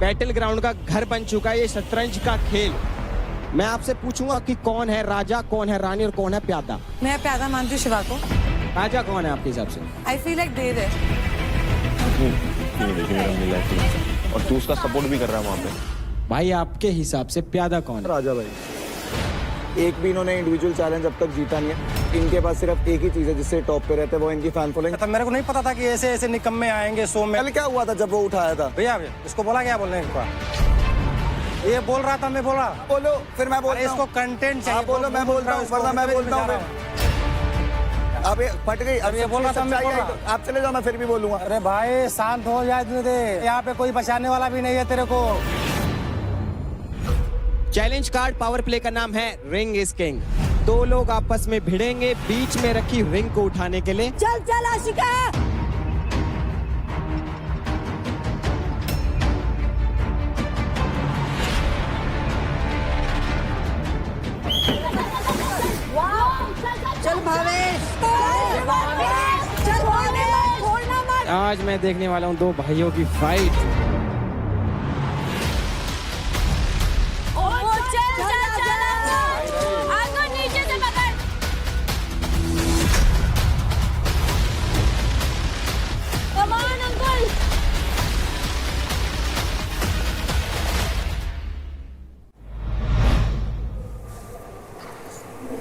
Battle ground का घर बन चुका है ये शतरंज का खेल। मैं आपसे पूछूंगा कि कौन है राजा, कौन है रानी और कौन है प्यादा। मैं प्यादा मानती हूँ शिवा को। राजा कौन है आपके हिसाब से? आई फील लाइक देव है। और तू उसका सपोर्ट भी कर रहा है वहाँ पे। भाई आपके हिसाब से प्यादा कौन है? राजा भाई। एक भी इन्होंने इंडिविजुअल चैलेंज अब तक जीता नहीं है। इनके पास सिर्फ एक ही चीज है जिससे टॉप पे रहते हैं, वो इनकी फैन फॉलोइंग। मेरे को नहीं पता था कि ऐसे ऐसे निकम्मे आएंगे शो में। कल क्या हुआ था जब वो उठाया था? भैया इसको बोला क्या बोलने को? ये बोल रहा था, मैं बोला बोलो, फिर मैं बोल रहा हूं। इसको कंटेंट चाहिए। आप बोलो, मैं बोल रहा हूँ, वरना मैं बोलता हूँ। अब ये फट गई। अब ये बोल रहा था, मैं बोल रहा। आप चले जाओ, मैं फिर भी बोलूंगा। अरे भाई शांत हो जाए दे, यहाँ पे कोई बचाने वाला भी नहीं है तेरे को। चैलेंज कार्ड पावर प्ले का नाम है रिंग इज किंग। दो लोग आपस में भिड़ेंगे बीच में रखी रिंग को उठाने के लिए। चल चल आशिका। चल भावेश, चल भावेश, छोड़ना मत। आज मैं देखने वाला हूँ दो भाइयों की फाइट।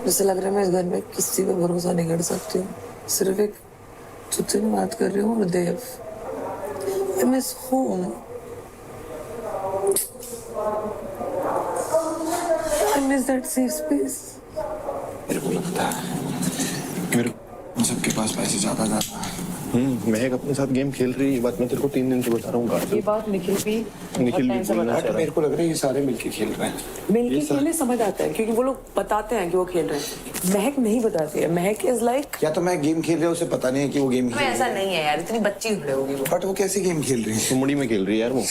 जैसे लग रहा है मैं इस घर में किसी पे भरोसा नहीं कर सकती हूँ। सिर्फ एक तुझसे मैं बात कर रही हूँ और देव। I miss home. I miss that safe space. मेरे को लगता है मेरे सबके पास पैसे ज्यादा है। महक अपने साथ गेम खेल रही है, ये बात मैं तेरे को 3 दिन से बता रहा हूँ। ये बात निखिल भी बोलना चाह रहा है। मेरे को लग रहा है ये सारे मिलके खेल रहे हैं। मिलके खेलने समझ आता है क्योंकि वो लोग बताते हैं कि वो खेल रहे हैं। महक नहीं बताती है। महक इज लाइक या तो मैं गेम खेल रहा हूँ, उसे पता नहीं है कि वो गेम खेल रही है। ऐसा नहीं है यार, इतनी बच्ची खड़े होगी वो। बट वो कैसे गेम खेल रही है? सुमड़ी में खेल रही है यार वो।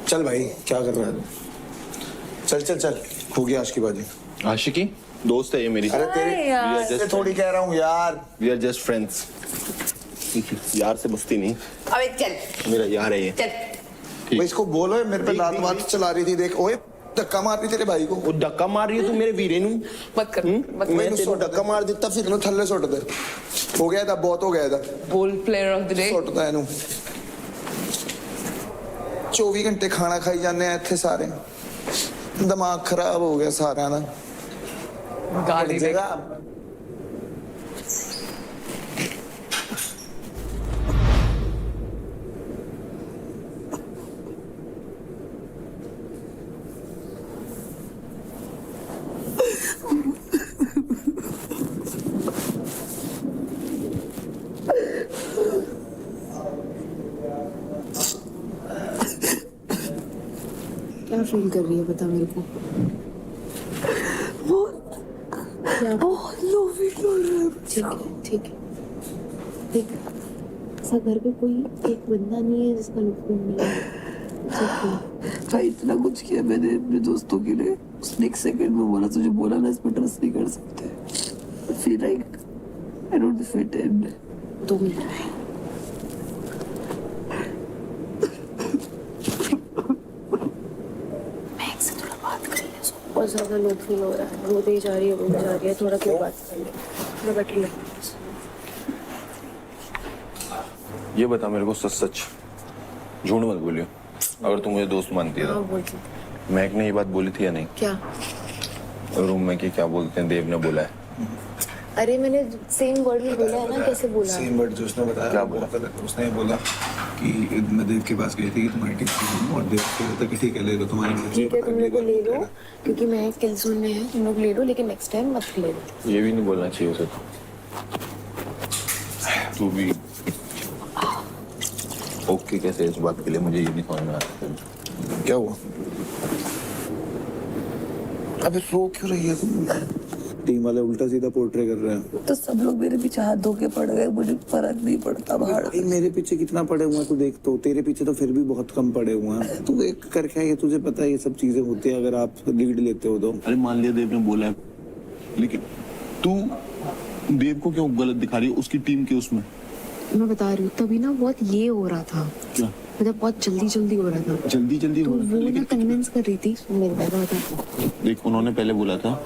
चल भाई क्या कर रहा है? चल चल चल, हो गया आज की बाजी। आशिकी दोस्त है ये मेरी। अरे तेरे थोड़ी कह रहा हूँ यार। We are just friends. यार से मस्ती नहीं। अबे चल, मेरा यार है ये। चल भाई इसको बोलो, मेरे पे लात वात चला रही थी। देख ओए, धक्का मार रही तेरे भाई को। वो धक्का मार रही है तू मेरे वीरे नू। मत कर। मैं तेरे धक्का मार देता फिर ना थल्ले सुट दे। हो गया था, बहुत हो गया था। बोल प्लेयर ऑफ द डे सुटता है नू। 24 घंटे खाना खाई जाने हैं इतने सारे। दिमाग खराब हो गया सारा ना। गाली जगह क्या फील कर रही है बता मेरे को। बहुत लो फील कर रहा है। ठीक है देख, ऐसा घर पे कोई एक बंदा नहीं है जिसका लुत्फ मिला। भाई इतना कुछ किया मैंने अपने दोस्तों के लिए। उसने एक सेकंड में बोला, तुझे बोला ना इस पर ट्रस्ट नहीं कर सकते। I feel like I don't fit in. 2 minute मैं एक से थोड़ा बात कर ले। बहुत ज्यादा लो फील हो रहा है, रोते ही जा रही है, रोते जा रही है। थोड़ा क्यों बात कर ले, थोड़ा बैठ ले। ये बता मेरे को सच सच, झूठ मत बोलियो अगर तुम मुझे दोस्त मानती है तो। हाँ बोलती। महक ने ये बात बोली थी या नहीं? क्या? रूम में कि क्या बोलते हैं, देव ने बोला है। अरे मैंने सेम वर्ड में बोला है ना, कैसे बोला? सेम वर्ड जो उसने बताया। क्या बोला? उसने बोला कि मैं देव के पास गई थी कि तुम्हारी टिकट और देव कहता कि ठीक है ले लो तुम्हारी मर्जी। ठीक है तुम लोग को ले लो क्योंकि मैं किल जोन में है, तुम लोग ले लो लेकिन नेक्स्ट टाइम मत ले लो। ये भी नहीं बोलना चाहिए उसे। तू भी ओके कैसे इस बात के लिए, मुझे ये नहीं समझ में आता। क्या हुआ? अबे रो क्यों रही है तुम? टीम वाले उल्टा सीधा पोर्ट्रे कर रहे हैं। तो सब लोग मेरे पीछे हाथ धो के पड़ गए, मुझे फर्क नहीं पड़ता। बाहर मेरे पीछे कितना पड़े हुए हैं तू देख तो। तेरे पीछे तो फिर भी बहुत कम पड़े हुए हैं। तू एक करके ये तुझे पता है ये सब चीजें होती है अगर आप लीड लेते हो तो। अरे मान लिया देव ने बोला है, लेकिन तू देव को क्यों गलत दिखा रही है उसकी टीम के उसमें? मैं बता रही हूँ तभी ना बहुत ये हो रहा था। क्या? मतलब बहुत जल्दी जल्दी हो रहा था। जल्दी जल्दी तो हो रहा था, वो ना लेकिन कन्विंस कर रही थी मेरे बात था। देख उन्होंने पहले बोला था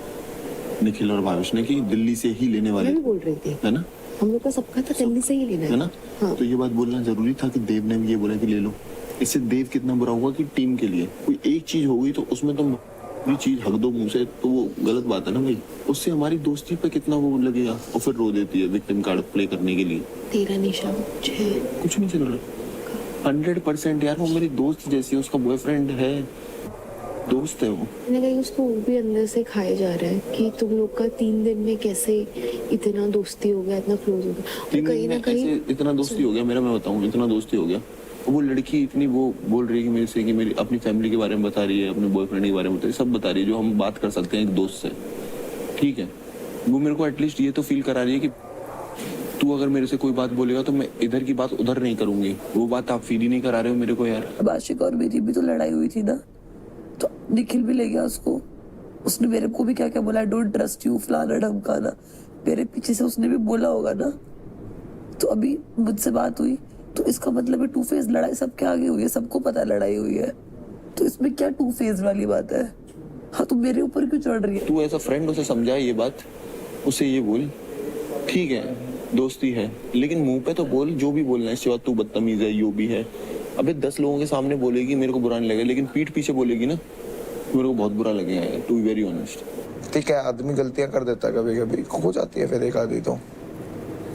निखिल और भाविश ने कि दिल्ली से ही लेने वाले मैं भी बोल रही थी, है ना, हम लोग का सबका था दिल्ली से ही लेना है ना। हाँ। तो ये बात बोलना जरूरी था कि देव ने भी ये बोला कि ले लो। इससे देव कितना बुरा हुआ कि टीम के लिए कोई एक चीज हो गई तो उसमें तुम ये चीज हक दो मुंह से, तो वो गलत बात है ना भाई। उससे हमारी दोस्ती पे कितना वो लगेगा, और फिर रो देती है विक्टिम कार्ड प्ले करने के लिए। तेरा निशा मुझे कुछ नहीं चल रहा 100% यार, वो मेरी दोस्त जैसी है, उसका बॉयफ्रेंड है, दोस्त है वो। मैंने कहीं उसको वो भी अंदर से खाया जा रहा है कि तुम लोग का 3 दिन में कैसे इतना दोस्ती हो गया, इतना क्लोज हो गया। और 3 कहीं दिन ना में कहीं ऐसे इतना दोस्ती हो गया मेरा, मैं बताऊं इतना दोस्ती हो गया। वो लड़की इतनी वो बोल रही है कि मेरे से कि मेरी अपनी फैमिली के बारे में बता रही है, अपने बॉयफ्रेंड के बारे में बता रही है, सब बता रही है जो हम बात कर सकते हैं एक दोस्त से, ठीक है। वो मेरे को एटलीस्ट ये तो फील करा रही है कि तू अगर मेरे से कोई बात बोलेगा तो मैं इधर की बात उधर नहीं करूंगी। वो बात आप फील ही नहीं करा रहे हो मेरे को यार। अब आशिक और मेरी भी तो लड़ाई हुई थी ना, तो निखिल भी ले गया उसको। उसने मेरे को भी क्या क्या बोला, डोंट ट्रस्ट यू, फलाना ढमकाना, मेरे पीछे से उसने भी बोला होगा ना। तो अभी मुझसे बात हुई तो इसका मतलब है 2 फेज लड़ाई सबके आगे हुई है, सबको पता है लड़ाई हुई है, तो इसमें क्या 2 फेज वाली बात है। हाँ तो मेरे ऊपर क्यों चढ़ रही है? तू ऐसा फ्रेंड उसे समझा ये बात, उसे ये बोल ठीक है दोस्ती है, लेकिन मुंह पे तो बोल जो भी बोलना है। इसके बाद तू बदतमीज है, यो भी है। अबे 10 लोगों के सामने बोलेगी मेरे को बुरा नहीं लगेगा, लेकिन पीठ पीछे बोलेगी ना मेरे को बहुत बुरा लगेगा, टू बी वेरी ऑनेस्ट। ठीक है, आदमी गलतियां कर देता है, कभी कभी हो जाती है फिर एक आधी। तो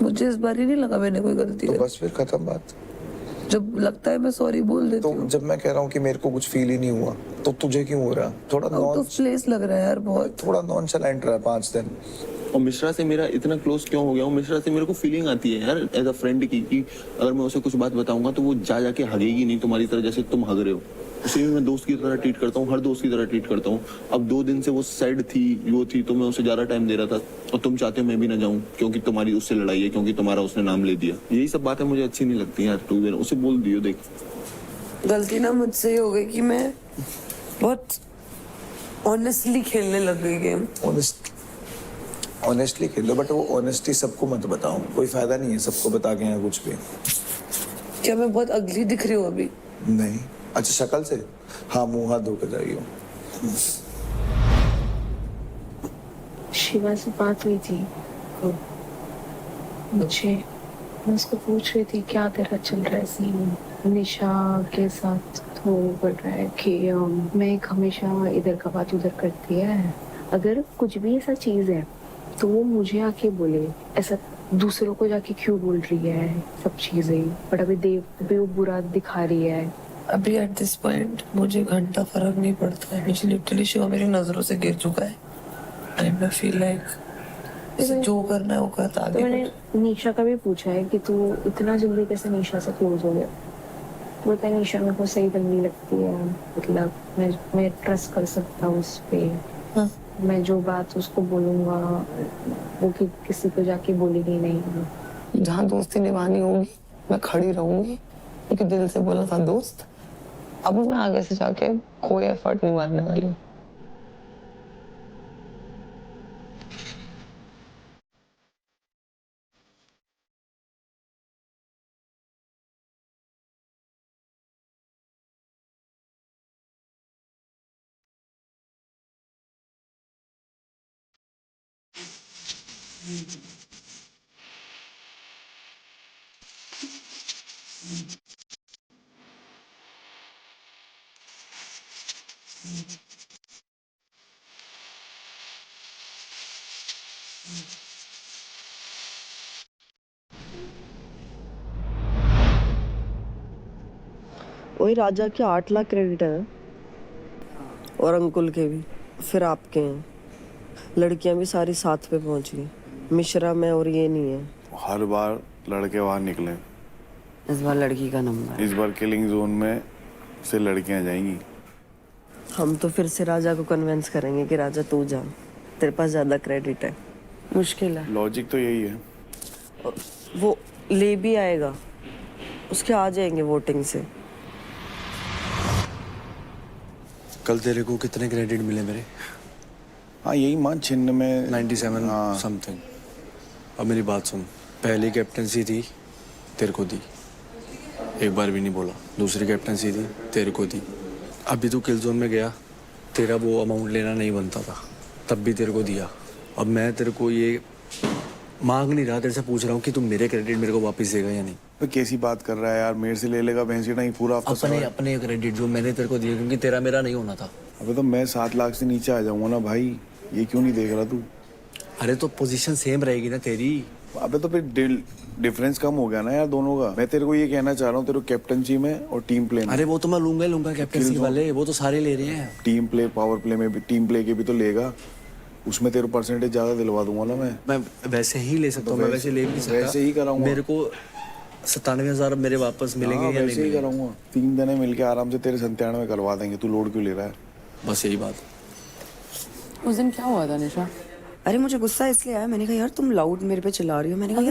मुझे इस बार ही नहीं लगा मैंने कोई गलती तो करी। बस फिर खत्म बात। जब लगता है मैं सॉरी बोल देती तो हूँ। जब मैं कह रहा हूँ कि मेरे को कुछ फील ही नहीं हुआ, तो तुझे क्यों हो रहा? थोड़ा आउट ऑफ प्लेस लग रहा है यार बहुत। थोड़ा नॉनशलेंट रहा 5 दिन। और मिश्रा से मेरा इतना क्लोज क्यों हो गया हूँ? मिश्रा से मेरे को फीलिंग आती है यार एज अ फ्रेंड की कि अगर मैं उसे कुछ बात बताऊंगा तो वो जाके हगेगी नहीं तुम्हारी तरह जैसे तुम हग रहे हो। उसे भी मैं दोस्त की तरह ट्रीट करता हूँ, हर दोस्त की तरह ट्रीट करता हूँ। अब 2 दिन से वो साइड थी, वो थी, तो मैं उसे ज्यादा टाइम दे रहा था, और तुम चाहते हो मैं भी ना जाऊँ क्योंकि तुम्हारी उससे लड़ाई है, क्योंकि तुम्हारा उसने नाम ले दिया। यही सब बातें मुझे अच्छी नहीं लगती यार। तू उसे बोल दियो देख गलती ना मुझसे ही हो गई कि मैं बहुत ऑनेस्टली खेलने लग गई गेम। ऑनेस्टली खेलो, बट वो ऑनेस्टी सबको मत बताओ, कोई फायदा नहीं है सबको बता के यहाँ कुछ भी। क्या मैं बहुत अगली दिख रही हूँ अभी? नहीं, अच्छा शक्ल से हाँ, मुंह हाथ धोकर जाइए। शिवा से बात हुई थी तो मुझे, मैं उसको पूछ रही थी क्या तेरा चल रहा है सीन निशा के साथ। तो बोल रहा है कि मैं हमेशा इधर का बात उधर करती है, अगर कुछ भी ऐसा चीज है तो वो मुझे आके बोले, ऐसा दूसरों को जाके क्यों बोल रही है सब चीजें। बट अभी देव भी वो बुरा दिखा रही है। अभी एट दिस पॉइंट मुझे घंटा फर्क नहीं पड़ता है। मुझे लिटरली शिवा मेरी नजरों से गिर चुका है। आई फील लाइक इसे जो करना है वो करता तो आगे। मैंने निशा का भी पूछा है कि तू इतना जल्दी कैसे निशा से क्लोज हो गया। बोलता है निशा मेरे को सही बंदी लगती है, मतलब मैं ट्रस्ट कर सकता हूँ उस पे। हाँ। मैं जो बात उसको बोलूंगा वो किसी को जाके बोलेगी नहीं। जहाँ दोस्ती निभानी होगी मैं खड़ी रहूंगी, क्योंकि दिल से बोला था दोस्त। अब मैं आगे से जाके कोई एफर्ट नहीं मारने वाली हूँ। वही राजा के 8 लाख क्रेडिट है और अंकुल के भी, फिर आपके हैं। लड़कियां भी सारी साथ पे पहुंच गई, मिश्रा में और ये नहीं है। हर बार लड़के बाहर निकले, इस बार लड़की का नंबर है। इस बार किलिंग जोन में से लड़कियां जाएंगी। हम तो फिर से राजा को कन्विंस करेंगे कि राजा तू जा, तेरे पास ज्यादा क्रेडिट है। मुश्किल है, लॉजिक तो यही है। वो ले भी आएगा, उसके आ जाएंगे वोटिंग से। कल तेरे को कितने क्रेडिट मिले मेरे? हाँ यही मान 97 समथिंग। अब मेरी बात सुन, पहली कैप्टनसी थी तेरे को दी, एक बार भी नहीं बोला। दूसरी कैप्टनसी थी, तेरे को दी। अभी तू किल जोन में गया, तेरा वो अमाउंट लेना नहीं बनता था, तब भी तेरे को दिया। अब मैं तेरे को ये मांग नहीं रहा, तेरे से पूछ रहा हूँ कि तू मेरे क्रेडिट मेरे को वापस देगा या नहीं। तो कैसी बात कर रहा है यार, मेरे से ले लेगा भैंसी नहीं पूरा हफ्ता। अपने क्रेडिट जो मैंने तेरे को दिया, क्योंकि तेरा मेरा नहीं होना था। अबे तो मैं 7 लाख से नीचे आ जाऊंगा ना भाई, ये क्यों नहीं देख रहा तू? अरे तो पोजीशन सेम रहेगी ना तेरी। अबे तो फिर डिफरेंस कम हो गया ना यार दोनों का। मैं तेरे को ये कहना चाह रहा हूँ, तेरे को कैप्टनसी में और टीम प्ले में। अरे वो तो मैं लूंगा ही लूंगा, कैप्टनसी वाले वो तो सारे ले रहे हैं। टीम प्ले, पावर प्ले में भी, टीम प्ले के भी तो लेगा, उसमें तेरे परसेंटेज ज्यादा दिलवा दूंगा ना मैं वैसे ही ले सकता हूँ। मैं वैसे ले भी नहीं सकता, वैसे ही कराऊंगा। मेरे को 97,000 मेरे वापस मिलेंगे या नहीं वैसे ही मिलेंगे? कराऊंगा। 3 जने मिलके आराम से तेरे 97 करवा देंगे। तू लोड क्यों ले रहा है? बस यही बात। उस दिन क्या हुआ था निशा? अरे मुझे गुस्सा इसलिए आया, मैंने कहा यार तुम लाउड मेरे पे चिल्ला रही हो। मैंने कहा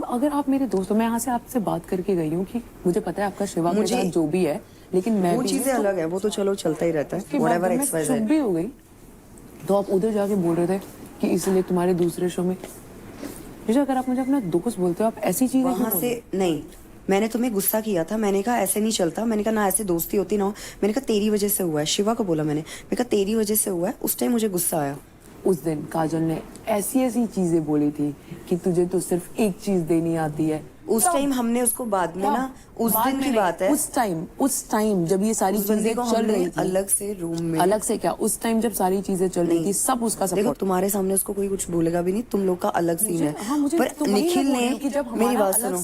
अगर आप मेरे दोस्त हो, मैं यहाँ से आपसे बात करके गई हूँ कि मुझे पता है आपका शिवा के साथ जो भी है, लेकिन मैं वो चीजें अलग है, वो तो चलो चलता ही रहता है। व्हाटएवर एक्स वाई जेड भी हो गई तो आप उधर जाके बोल रहे थे कि इसलिए तुम्हारे दूसरे शो में। निशा अगर आप मुझे अपना दोस्त बोलते हो, आप ऐसी चीजें वहां से नहीं, मैंने तुम्हें गुस्सा किया था। मैंने कहा ऐसे नहीं चलता, मैंने कहा ना ऐसे दोस्ती होती ना हो। मैंने कहा तेरी वजह से हुआ है, शिवा को बोला मैंने कहा तेरी वजह से हुआ है। उस टाइम मुझे गुस्सा आया। उस दिन काजल ने ऐसी ऐसी चीजें बोली थी कि तुझे तो सिर्फ एक चीज देनी आती है। उस टाइम हमने उसको बाद में ना, उस दिन की बात है, उस टाइम जब ये सारी चीजें चल रही थी, अलग से रूम में, अलग से क्या, उस टाइम जब सारी चीजें चल रही थी, सब उसका सपोर्ट। देखो तुम्हारे सामने उसको कोई कुछ बोलेगा भी नहीं, तुम लोग का अलग सीन है। पर निखिल ने, मेरी बात सुनो,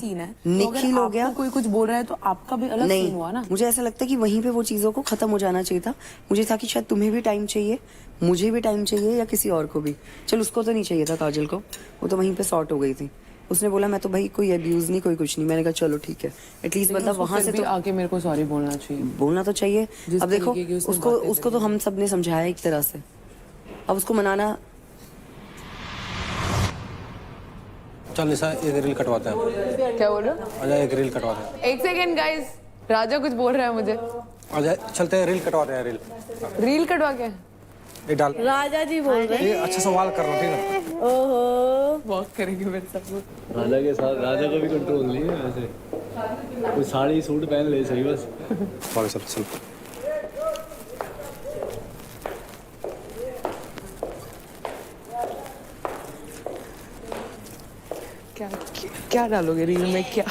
निखिल हो गया, कोई कुछ बोल रहा है तो आपका भी अलग सीन हुआ ना। मुझे ऐसा लगता है कि वहीं पे वो चीजों को खत्म हो जाना चाहिए था। मुझे था कि शायद तुम्हें भी टाइम चाहिए, मुझे भी टाइम चाहिए, या किसी और को भी। चल उसको तो नहीं चाहिए था, काजल को, वो तो वहीं पे सॉर्ट हो गई थी। उसने बोला मैं तो भाई कोई अब्यूज नहीं, कोई कुछ नहीं। मैंने कहा चलो ठीक है, एटलीस्ट मतलब वहां से तो आके मेरे को सॉरी बोलना चाहिए, बोलना तो चाहिए। अब देखो उसको तो हम सब ने समझाया एक तरह से, अब उसको मनाना। चल निशा एक रील कटवाते हैं। क्या बोल रहे हो? आजा एक रील कटवाते हैं। एक सेकेंड गाइस, राजा कुछ बोल रहा है मुझे। आजा चलते हैं, रील कटवाते हैं। रील कटवा के ये डाल। राजा जी बोल रहे हैं। ये अच्छा सवाल कर रहा हूँ, ठीक है? ओहो, वॉक करेंगे मेरे सब लोग। राजा के साथ राजा को भी कंट्रोल नहीं है वैसे, कोई साड़ी सूट पहन ले सही बस। चल क्या डालोगे रील में? क्या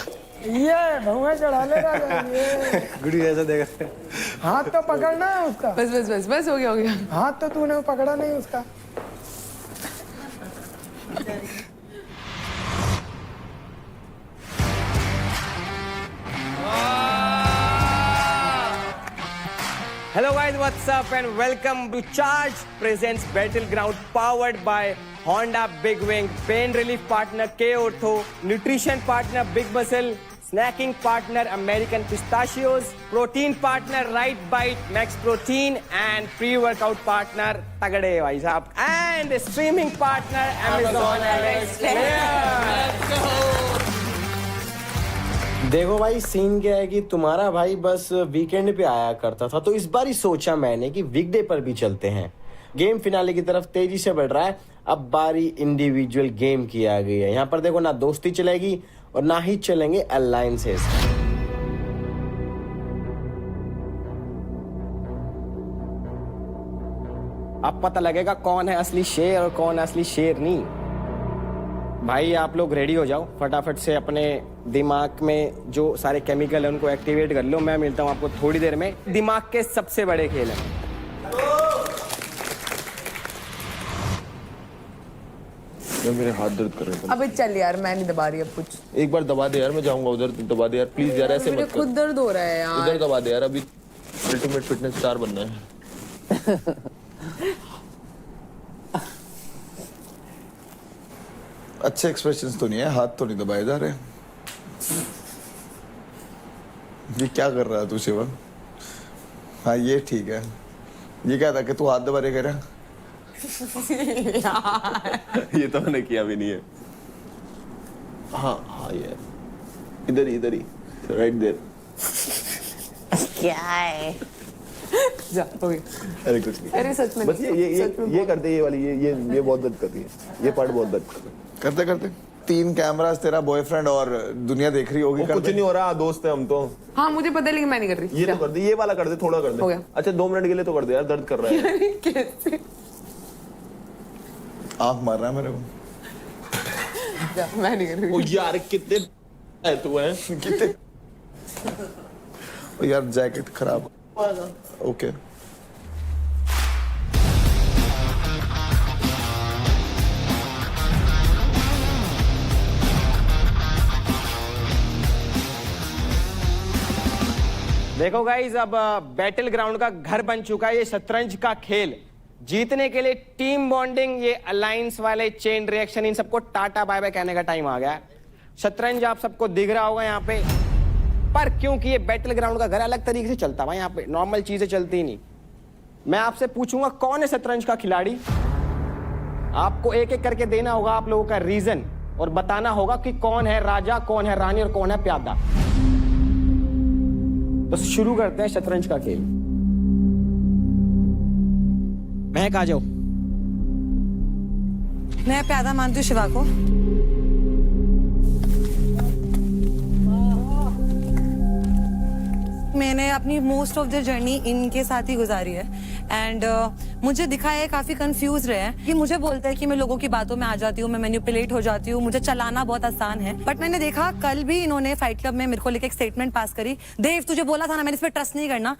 ये भुआ चढ़ाने का ये गुड़ी ऐसा देख रहे हैं। हाथ तो पकड़ना है उसका। बस बस बस बस हो गया। हाथ तो तूने पकड़ा नहीं उसका। Hello guys, what's up and welcome to Charge presents Battleground, powered by Honda Big Wing, pain relief partner K Ortho, nutrition partner Big Muscle, snacking partner American Pistachios, protein partner Right Bite Max Protein, and pre-workout partner Tagade bhai sahab, and streaming partner Amazon Alexa. Let's go. देखो भाई scene क्या है कि तुम्हारा भाई बस weekend पे आया करता था, तो इस बार ही सोचा मैंने कि वीकडे पर भी चलते हैं। गेम फिनाले की तरफ तेजी से बढ़ रहा है, अब बारी इंडिविजुअल गेम की आ गई है। यहाँ पर देखो ना दोस्ती चलेगी और ना ही चलेंगे अलायंसेस। अब पता लगेगा कौन है असली शेर और कौन है असली शेरनी। भाई आप लोग रेडी हो जाओ, फटाफट से अपने दिमाग में जो सारे केमिकल है उनको एक्टिवेट कर लो। मैं मिलता हूँ आपको थोड़ी देर में। दिमाग के सबसे बड़े खेल है। मेरे हाथ दर्द कर रहे हैं। अबे चल यार, मैं नहीं दबा रही अब कुछ। एक बार दबा दे यार, मैं जाऊंगा उधर, दबा दे यार प्लीज यार, ऐसे मत कर। खुद दर्द हो रहा है यार। उधर दबा दे यार, अभी अल्टीमेट फिटनेस स्टार बनना है। अच्छे एक्सप्रेशंस तो नहीं है, हाथ तो नहीं दबाए जा रहे। ये क्या कर रहा है तू शिवा? हाँ ये ठीक है। ये क्या था कि तू हाथ दबा रहे कह रहा? ये तो मैंने किया भी नहीं है। हाँ हाँ यार, इधर ही राइट देयर। क्या है? जा हो गया। अरे कुछ नहीं, अरे सच में बस ये करते, ये वाली ये बहुत दर्द करती है, ये पार्ट बहुत दर्द करते। करते करते 3 कैमरास, तेरा बॉयफ्रेंड और दुनिया देख रही होगी। कुछ नहीं हो रहा, दोस्त है हम तो। हाँ मुझे पता है लेकिन मैं नहीं कर रही। ये तो कर दे, ये वाला कर दे, थोड़ा कर दे। हो गया। अच्छा 2 मिनट के लिए तो कर दे यार, दर्द कर रहा है। कैसे? आंख मार रहा है मेरे को। मैं नहीं कर रही। ओ यार कितने है तू है कितने ओ यार जैकेट खराब। ओके देखो गाइज, अब बैटल ग्राउंड का घर बन चुका है ये शतरंज का खेल। जीतने के लिए टीम बॉन्डिंग, ये अलायंस वाले चेन रिएक्शन, इन सबको टाटा बाय बाय कहने का टाइम आ गया है। शतरंज आप सबको दिख रहा होगा यहाँ पे, पर क्योंकि ये बैटल ग्राउंड का घर अलग तरीके से चलता है, यहाँ पे नॉर्मल चीजें चलती ही नहीं। मैं आपसे पूछूंगा कौन है शतरंज का खिलाड़ी, आपको एक एक करके देना होगा आप लोगों का रीजन और बताना होगा कि कौन है राजा, कौन है रानी और कौन है प्यादा। तो शुरू करते हैं शतरंज का खेल। महक आ जाओ। मैं प्यादा मानती हूँ शिवा को। मैंने अपनी मोस्ट ऑफ द जर्नी इनके साथ ही गुजारी है एंड मुझे दिखा है काफी कंफ्यूज रहे हैं कि मुझे बोलते हैं कि मैं लोगों की बातों में आ जाती हूँ, मैं मैनिपुलेट हो जाती हूँ, मुझे चलाना बहुत आसान है। बट मैंने देखा कल भी इन्होंने फाइट क्लब में मेरे को लेकर एक स्टेटमेंट पास करी, देव तुझे बोला था ना मैंने इस पर ट्रस्ट नहीं करना।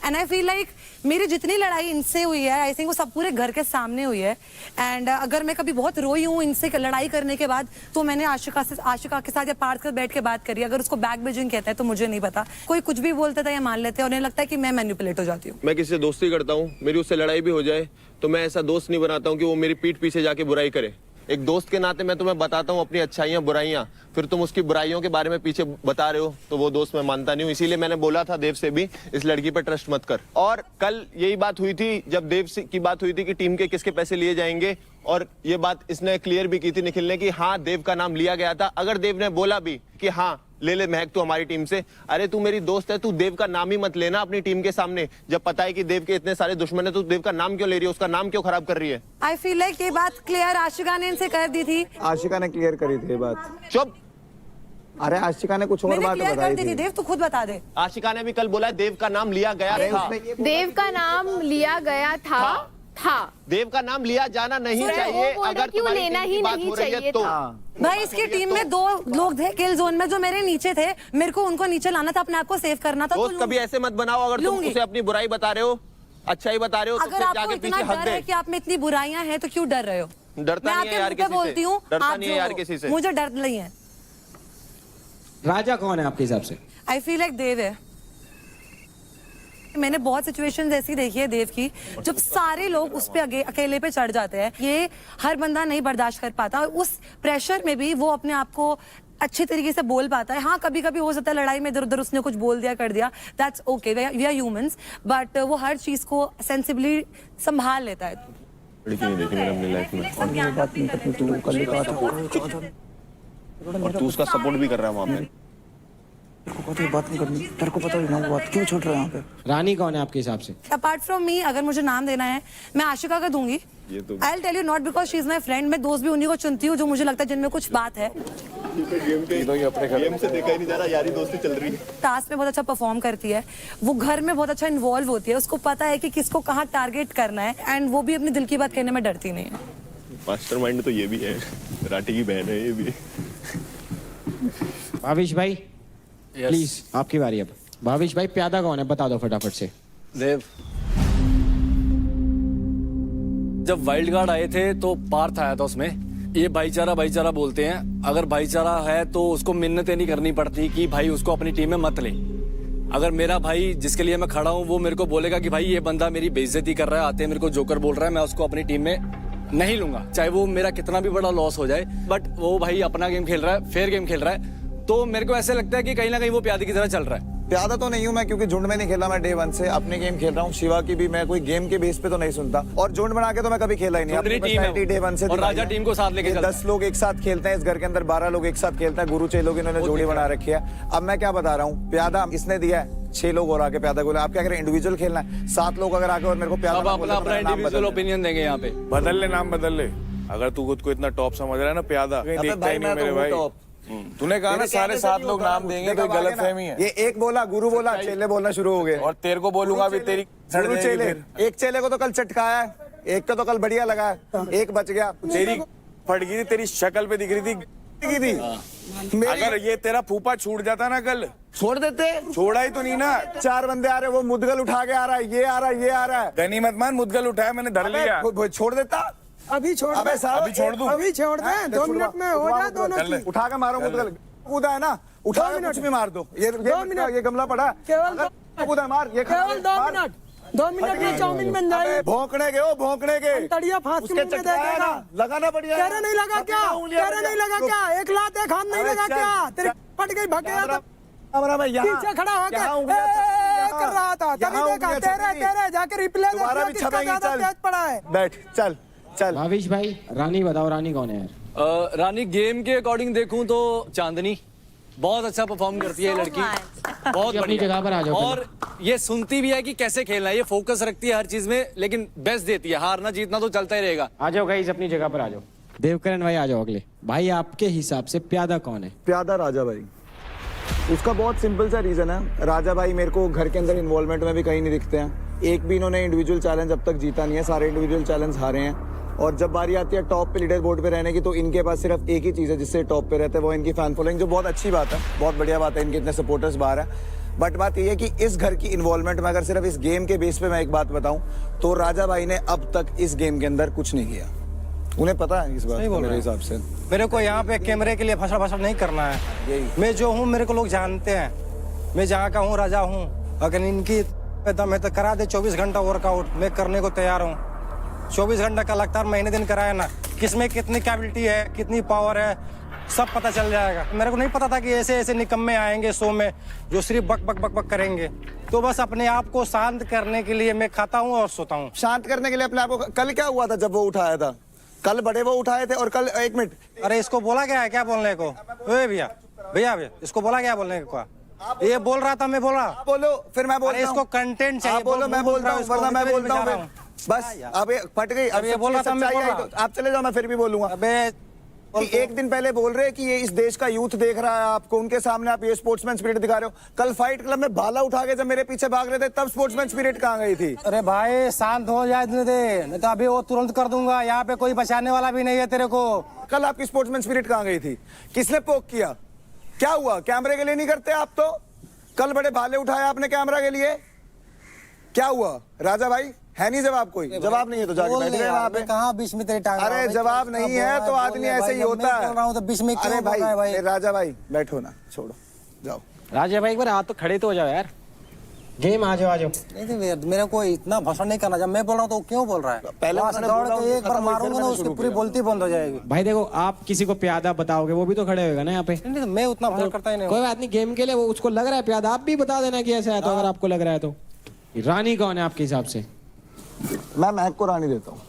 एंड आई फील लाइक मेरी जितनी लड़ाई इनसे हुई है, आई थिंक वो सब पूरे घर के सामने हुई है। एंड अगर मैं कभी बहुत रोई हूँ इनसे लड़ाई करने के बाद, तो मैंने आशिका के साथ या पार्थ कर बैठ के बात करी। अगर उसको बैक बेजिंग कहता है तो मुझे नहीं पता, कोई कुछ भी बोलता था या मान लेते हैं और उन्हें लगता है कि मैं मैनिपुलेट हो जाती हूँ। मैं किसी से दोस्ती करता हूँ, मेरी उससे लड़ाई भी हो जाए तो मैं ऐसा दोस्त नहीं बनाता हूँ कि वो मेरी पीठ पीछे जाके बुराई करे। एक दोस्त के नाते मैं तुम्हें बताता हूँ अपनी अच्छाइयाँ बुराइयाँ, फिर तुम उसकी बुराइयों के बारे में पीछे बता रहे हो, तो वो दोस्त मैं मानता नहीं हूँ। इसीलिए मैंने बोला था देव से भी इस लड़की पे ट्रस्ट मत कर। और कल यही बात हुई थी जब देव की बात हुई थी कि टीम के किसके पैसे लिए जाएंगे, और ये बात इसने क्लियर भी की थी निखिल ने कि हाँ देव का नाम लिया गया था। अगर देव ने बोला भी कि हाँ ले ले महक तू हमारी टीम से, अरे तू मेरी दोस्त है, तू देव का नाम ही मत लेना अपनी टीम के सामने। जब पता है कि देव के इतने सारे दुश्मन है, तू देव का नाम क्यों ले रही है, उसका नाम क्यों खराब कर रही है? आई फील लाइक ये बात क्लियर आशिका ने इनसे कर दी थी। आशिका ने क्लियर करी थी ये बात। चुप। अरे आशिका ने कुछ और मैंने बात क्लियर बताई कर दी थी। देव तू खुद बता दे। आशिका ने भी कल बोला देव का नाम लिया गया था। देव का नाम लिया गया था। देव का नाम लिया जाना नहीं चाहिए। अगर क्यों लेना ही नहीं चाहिए तो भाई इसकी टीम में 2 लोग थे किल जोन में जो मेरे नीचे थे, मेरे को उनको नीचे लाना था, अपने आप को सेव करना था। दोस्त कभी ऐसे मत बनाओ, अगर तुम उसे अपनी बुराई बता रहे हो, अच्छा ही बता रहे हो, तो अगर आपको इतना डर है कि आप में इतनी बुराइयां हैं तो क्यों डर रहे हो? डरता नहीं है यार किसी से, बोलती हूँ डरता नहीं है यार किसी से। मुझे डर नहीं है। राजा कौन है आपके हिसाब से? आई फील लाइक देव है। मैंने बहुत सिचुएशंस ऐसी देखी है देव की, जब सारे लोग उस पे अकेले पे चढ़ जाते हैं। ये हर बंदा नहीं बर्दाश्त कर पाता, और उस प्रेशर में भी वो अपने आप को अच्छे तरीके से बोल पाता है। हाँ कभी कभी हो सकता है लड़ाई में इधर उधर उसने कुछ बोल दिया कर दिया, that's okay, we are humans, but वो हर चीज को सेंसिबली संभाल लेता है। लड़की नहीं देखी मैंने अपनी लाइफ में, और तू उसका सपोर्ट भी कर रहा है वहाँ पे। बात नहीं करनी, तेरे को पता ही ना बात क्यों छोड़ रहा है यहाँ पे। रानी कौन है आपके हिसाब से? अपार्ट फ्रॉम मी अगर मुझे नाम देना है, मैं आशिका का दूंगी। I will tell you not because she is my friend, मैं दोस्त भी उन्हीं को चुनती हूँ जो मुझे लगता है जिनमें कुछ बात है। गेम से देखा ही नहीं जा रहा, यारी दोस्ती चल रही है। टास्क में बहुत अच्छा परफॉर्म करती है, वो घर में बहुत अच्छा इन्वॉल्व होती है, उसको पता है कि किसको कहाँ टारगेट करना है, एंड वो भी अपनी दिल की बात कहने में डरती नहीं है। मास्टरमाइंड तो ये भी है, राठी की बहन है ये भी। भाविश भाई प्लीज आपकी बारी। अब भाविश भाई प्यादा कौन है बता दो फटाफट से। देव। जब वाइल्ड कार्ड आए थे तो पार्थ आया था, उसमें ये भाईचारा भाईचारा बोलते हैं। अगर भाईचारा है तो उसको मिन्नतें नहीं करनी पड़ती कि भाई उसको अपनी टीम में मत ले। अगर मेरा भाई जिसके लिए मैं खड़ा हूँ वो मेरे को बोलेगा कि भाई ये बंदा मेरी बेइज्जती कर रहा है, आते मेरे को जोकर बोल रहा है, मैं उसको अपनी टीम में नहीं लूंगा, चाहे वो मेरा कितना भी बड़ा लॉस हो जाए। बट वो भाई अपना गेम खेल रहा है, फेयर गेम खेल रहा है, तो मेरे को ऐसे लगता है कि कहीं ना कहीं वो प्यादे की तरह चल रहा है। प्यादा तो नहीं हूँ मैं, क्योंकि झुंड में नहीं खेला मैं डे 1 से, अपने गेम खेल रहा हूँ। शिवा की भी मैं कोई गेम के बेस पे तो नहीं सुनता, और झुंड बना के तो मैं कभी खेला ही नहीं। अपनी पर्सनैलिटी डे 1 से और राजा टीम को साथ लेके 10 लोग एक साथ खेलते हैं इस घर के अंदर, 12 लोग एक साथ खेलते हैं, गुरु 6 लोग इन्होंने जोड़ी बना रखी है। अब मैं क्या बता रहा हूँ, प्यादा इसने दिया है, 6 लोग और आके प्यादा को, आप क्या करें इंडिविजुअल खेलना है, 7 लोग अगर आके और मेरे को प्यादा अपना इंडिविजुअल ओपिनियन देंगे यहाँ पे। बदल ले नाम, बदल ले। अगर तू खुद को इतना टॉप समझ रहा है ना प्यादा, कहीं अबे देखता भाई, ही नहीं मैं तो मेरे हूँ भाई। टॉप। तूने कहा ना तेरे सारे कहने से 7 नहीं लोग होगा। नाम देंगे, देखा तो भागे गलत ना। फहमी है। ये एक बोला, गुरु बोला, चेले बोलना शुरू हो गए। और तेरे को बोलूंगा अभी तेरी सड़ गुरु जाएगी चेले, फिर। एक चेले को तो कल चटकाया है, एक को तो कल बढ़िया लगा है, एक बच गया। तेरी फट गई थी, तेरी शक्ल पे दिख रही थी। अगर ये तेरा फूफा छूट जाता ना कल, छोड़ देते, छोड़ा ही तो नहीं ना। 4 बंदे आ रहे, वो मुदगल उठा के आ रहा है, ये आ रहा है, ये आ रहा है। गनी मत मान, मुदगल उठाया मैंने, धर लिया। छोड़ देता, अभी छोड़ अबे दे, साहब, अभी छोड़ दूं? अभी छोड़ दे, 2 मिनट में हो जाए दोनों की। उठा के मारो मुदगल, कूदा है ना, उठा के कुछ भी मार दो। ये मिनट। ये गमला पड़ा, केवल कूदा मार, ये केवल 2 मिनट, 2 मिनट में चाउमीन बन जाएगी। भौंकने के, ओ भौंकने के, तड़िया फांस के उसके मुंह में चटकाया देखेगा। ना, लगाना बढ़िया। तेरे नहीं लगा क्या? तेरे नहीं लगा क्या? एक लात एक हाथ नहीं अबे लगा चल, क्या? तेरे फट गई, भग गया तो कैमरा में यहाँ पीछे खड़ा होकर यहाँ ए, उंगलियां छपेंगी, कर रहा था, तभी यहाँ देखा। उंगलियां तेरे छपेंगी। तेरे जाके रिप्ले तुम्हारा भी किसका छपेंगी, ज्यादा चल। तेज पड़ा है। बैठ, चल चल। भाविश भाई, रानी बताओ, रानी कौन है यार? रानी गेम के अकॉर्डिंग देखूं तो चांदनी बहुत अच्छा परफॉर्म करती है ये लड़की, बहुत अपनी जगह पर आ बढ़िया। जाओ और ये सुनती भी है कि कैसे खेलना है, ये फोकस रखती है हर चीज में, लेकिन बेस्ट देती है। हारना जीतना तो चलता ही रहेगा। आ जाओ गाइस, अपनी जगह पर आ जाओ। देवकरण भाई आ जाओ अगले। भाई आपके हिसाब से प्यादा कौन है? प्यादा राजा भाई। उसका बहुत सिंपल सा रीजन है, राजा भाई मेरे को घर के अंदर इन्वॉल्वमेंट में भी कहीं नहीं दिखते हैं। एक भी इन्होंने इंडिविजुअल चैलेंज अब तक जीता नहीं है, सारे इंडिविजुअल चैलेंज हारे हैं। और जब बारी आती है टॉप पे लीडर बोर्ड पे रहने की, तो इनके पास सिर्फ एक ही चीज़ है जिससे टॉप पे रहते हैं, वो इनकी फैन फॉलोइंग, जो बहुत अच्छी बात है, बहुत बढ़िया बात है, इनके इतने सपोर्टर्स बाहर है। बट बात यह है कि इस घर की इन्वॉल्वमेंट में अगर सिर्फ इस गेम के बेस पे मैं एक बात बताऊं, तो राजा भाई ने अब तक इस गेम के अंदर कुछ नहीं किया। उन्हें पता है इस बात का मेरे हिसाब से। मेरे को यहाँ पे कैमरे के लिए फसड़ फसड़ नहीं करना है। मैं जो हूँ मेरे को लोग जानते हैं, मैं जहाँ का हूँ राजा हूँ। अगर इनकी दम है तो करा दे 24 घंटा वर्कआउट, मैं करने को तैयार हूँ। 24 घंटा का लगातार महीने दिन कराया ना, किसमें कितनी कैपेबिलिटी है, कितनी पावर है, सब पता चल जाएगा। मेरे को नहीं पता था कि ऐसे ऐसे निकम्मे आएंगे शो में जो सिर्फ बक बक बक बक करेंगे। तो बस अपने आप को शांत करने के लिए मैं खाता हूँ और सोता हूँ। शांत करने के लिए अपने आप को। कल क्या हुआ था जब वो उठाया था? कल बड़े वो उठाए थे, और कल एक मिनट, अरे इसको बोला गया है क्या बोलने को? भैया भैया भैया, इसको बोला गया बोलने को? ये बोल रहा था, मैं बोल रहा। बोलो फिर मैं बोलता हूं। इसको कंटेंट चाहिए। आप बोलो, मैं बोलता हूँ, वरना मैं बोलता हूँ। बस अब ये फट गई। अब ये बोल रहा था, मैं बोल रहा। आप चले जाओ, मैं फिर भी बोलूंगा। अबे कि एक दिन पहले बोल रहे कि ये इस देश का यूथ देख रहा है आपको, उनके सामने आप ये स्पोर्ट्समैन स्पिरिट दिखा रहे हो। कल फाइट क्लब में भाला उठा के जब मेरे पीछे भाग रहे थे, तब स्पोर्ट्समैन स्पिरिट कहाँ गई थी? अरे भाई शांत हो जाए दे, नहीं तो अभी वो तुरंत कर दूंगा। यहाँ पे कोई बचाने वाला भी नहीं है तेरे को। कल आपकी स्पोर्ट्समैन स्पिरिट कहाँ गई थी? किसने पोक किया? क्या हुआ? कैमरे के लिए नहीं करते आप तो? कल बड़े भाले उठाए आपने कैमरा के लिए, क्या हुआ? राजा भाई है नहीं जवाब, कोई जवाब नहीं है तो जाके बैठ गए वहाँ पे। कहाँ बीच में तेरी टांग? अरे जवाब नहीं है तो आदमी ऐसे ही होता है। तो बीच में अरे भाई राजा भाई बैठो ना, छोड़ो, जाओ। राजा भाई एक बार हाथ तो खड़े तो हो जाओ यार। गेम आ जाओ, आ जाओ। नहीं मेरे को इतना भाषण नहीं करना। जब मैं बोल रहा हूँ तो क्यों बोल रहा है? पहले वहाँ से दौड़ के एक बार मारूंगा ना, उसकी पूरी बोलती बंद हो जाएगी। भाई देखो, आप किसी को प्यादा बताओगे, वो भी तो खड़े होगा ना यहाँ पे। नहीं, मैं उतना भाषण करता ही नहीं। कोई बात नहीं, गेम के लिए वो उसको लग रहा है प्यादा, आप भी बता देना कि ऐसा है तो, अगर आपको लग रहा है तो। रानी कौन है आपके हिसाब से? मैं महक को रानी देता हूँ।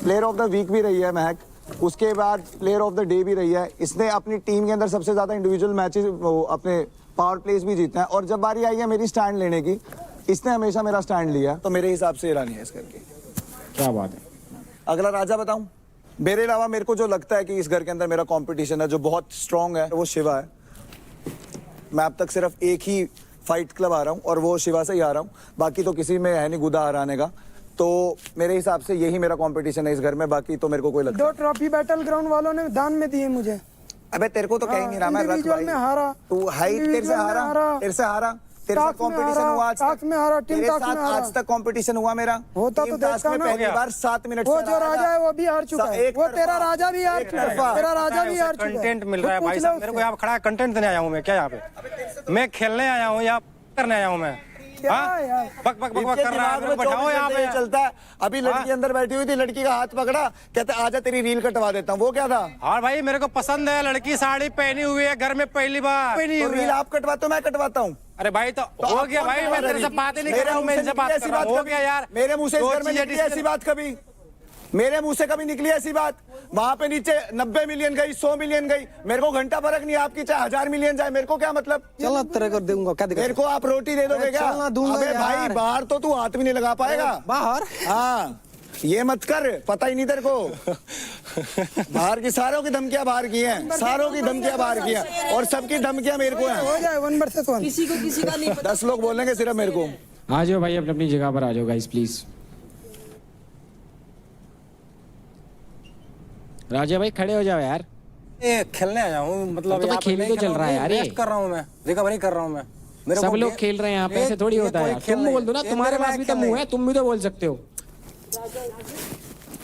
प्लेयर ऑफ द वीक भी रही है महक, उसके बाद प्लेयर ऑफ द डे भी रही है। इसने अपनी टीम के अंदर सबसे ज्यादा इंडिविजुअल मैचेस, अपने पावर प्लेस भी जीते हैं। और जब बारी आई है मेरी स्टैंड लेने की, इसने हमेशा मेरा स्टैंड लिया, तो मेरे हिसाब से रानी है इस करके। क्या बात है। अगला राजा बताऊं? मेरे अलावा मेरे को जो लगता है कि इस घर के अंदर मेरा कंपटीशन है जो बहुत स्ट्रांग है, वो शिवा है। मैं अब तक सिर्फ एक ही फाइट क्लब आ रहा हूँ और वो शिवा से ही आ रहा हूँ, बाकी तो किसी में है नहीं गुदा हराने का। तो मेरे हिसाब से यही मेरा कंपटीशन है इस घर में, बाकी तो मेरे को कोई लगता 2 ट्रॉफी बैटल ग्राउंड वालों ने दान में दिए मुझे। अबे तेरे को तो कहीं नहीं रहा, मैं रख इंडिविजुअल में हारा, तू हाइट तेरे से हारा, तेरे से हारा, तेरे साथ कंपटीशन हुआ आज टास्क में हारा, टीम तेरे टास्क में साथ हारा। आज तक कंपटीशन हुआ मेरा, होता तो टीम टास्क देखता में ना। पहली बार 7 मिनट वो से जो हारा राजा था। है वो भी हार चुका है, वो तेरा राजा भी हार चुका है, तेरा राजा भी हार चुका है। कंटेंट मिल रहा है भाई साहब मेरे को। यहाँ खड़ा कंटेंट देने आया हूँ मैं, क्या यहाँ पे मैं खेलने आया हूँ या करने आया हूँ मैं? बक बक बक कर रहा है, बैठाओ यहाँ पे। चलता है। अभी लड़की अंदर बैठी हुई थी, लड़की का हाथ पकड़ा, कहते आजा तेरी रील कटवा देता हूँ। वो क्या था? और भाई मेरे को पसंद है, लड़की साड़ी पहनी हुई है, घर में पहली बार पहनी तो हुई रील है। आप कटवाते हो, मैं कटवाता हूँ? अरे भाई तो हो गया भाई, मैं तेरे से बात ही नहीं कर रहा हूँ, मैं इनसे बात कर रहा हूँ। हो गया यार, मेरे मुंह से इस घर में निकली ऐसी बात कभी? मेरे मुंह से कभी निकली ऐसी बात? वहां पे नीचे 90 मिलियन गई, 100 मिलियन गई, मेरे को घंटा फर्क नहीं, आपकी चाहे 1000 मिलियन जाए, मेरे को क्या मतलब? चल तेरे को दूंगा, क्या दिक्कत? मेरे को आप रोटी दे दोगे क्या? चल ना दूंगा अबे भाई यार। बाहर तो तू हाथ भी नहीं लगा पाएगा बाहर। हाँ ये मत कर, पता ही नहीं तेरे को। बाहर की सारों की धमकियां बाहर की हैं, सारों की धमकियां बाहर की हैं, और सबकी धमकियां मेरे को हैं। हो जाए 1 वर्सेस 1। किसी को किसी का नहीं पता। 10 लोग बोलेंगे सिर्फ मेरे को। आ जाओ भाई, अपनी अपनी जगह पर आ जाओ गाइस प्लीज। राजा भाई खड़े हो जाओ यार। ये खेलने आया हूँ, मतलब तो यहाँ पे खेल मैं तो खेल चल रहा रहा है हूँ, यार, रेस्ट कर रहा हूँ मैं, रिकवरी कर रहा हूँ मैं। मेरे सब को लोग खेल रहे हैं यहाँ पे, ऐसे थोड़ी होता है यार। तुम बोल दो ना, तुम्हारे पास भी तो मुंह है, तुम भी तो बोल सकते हो।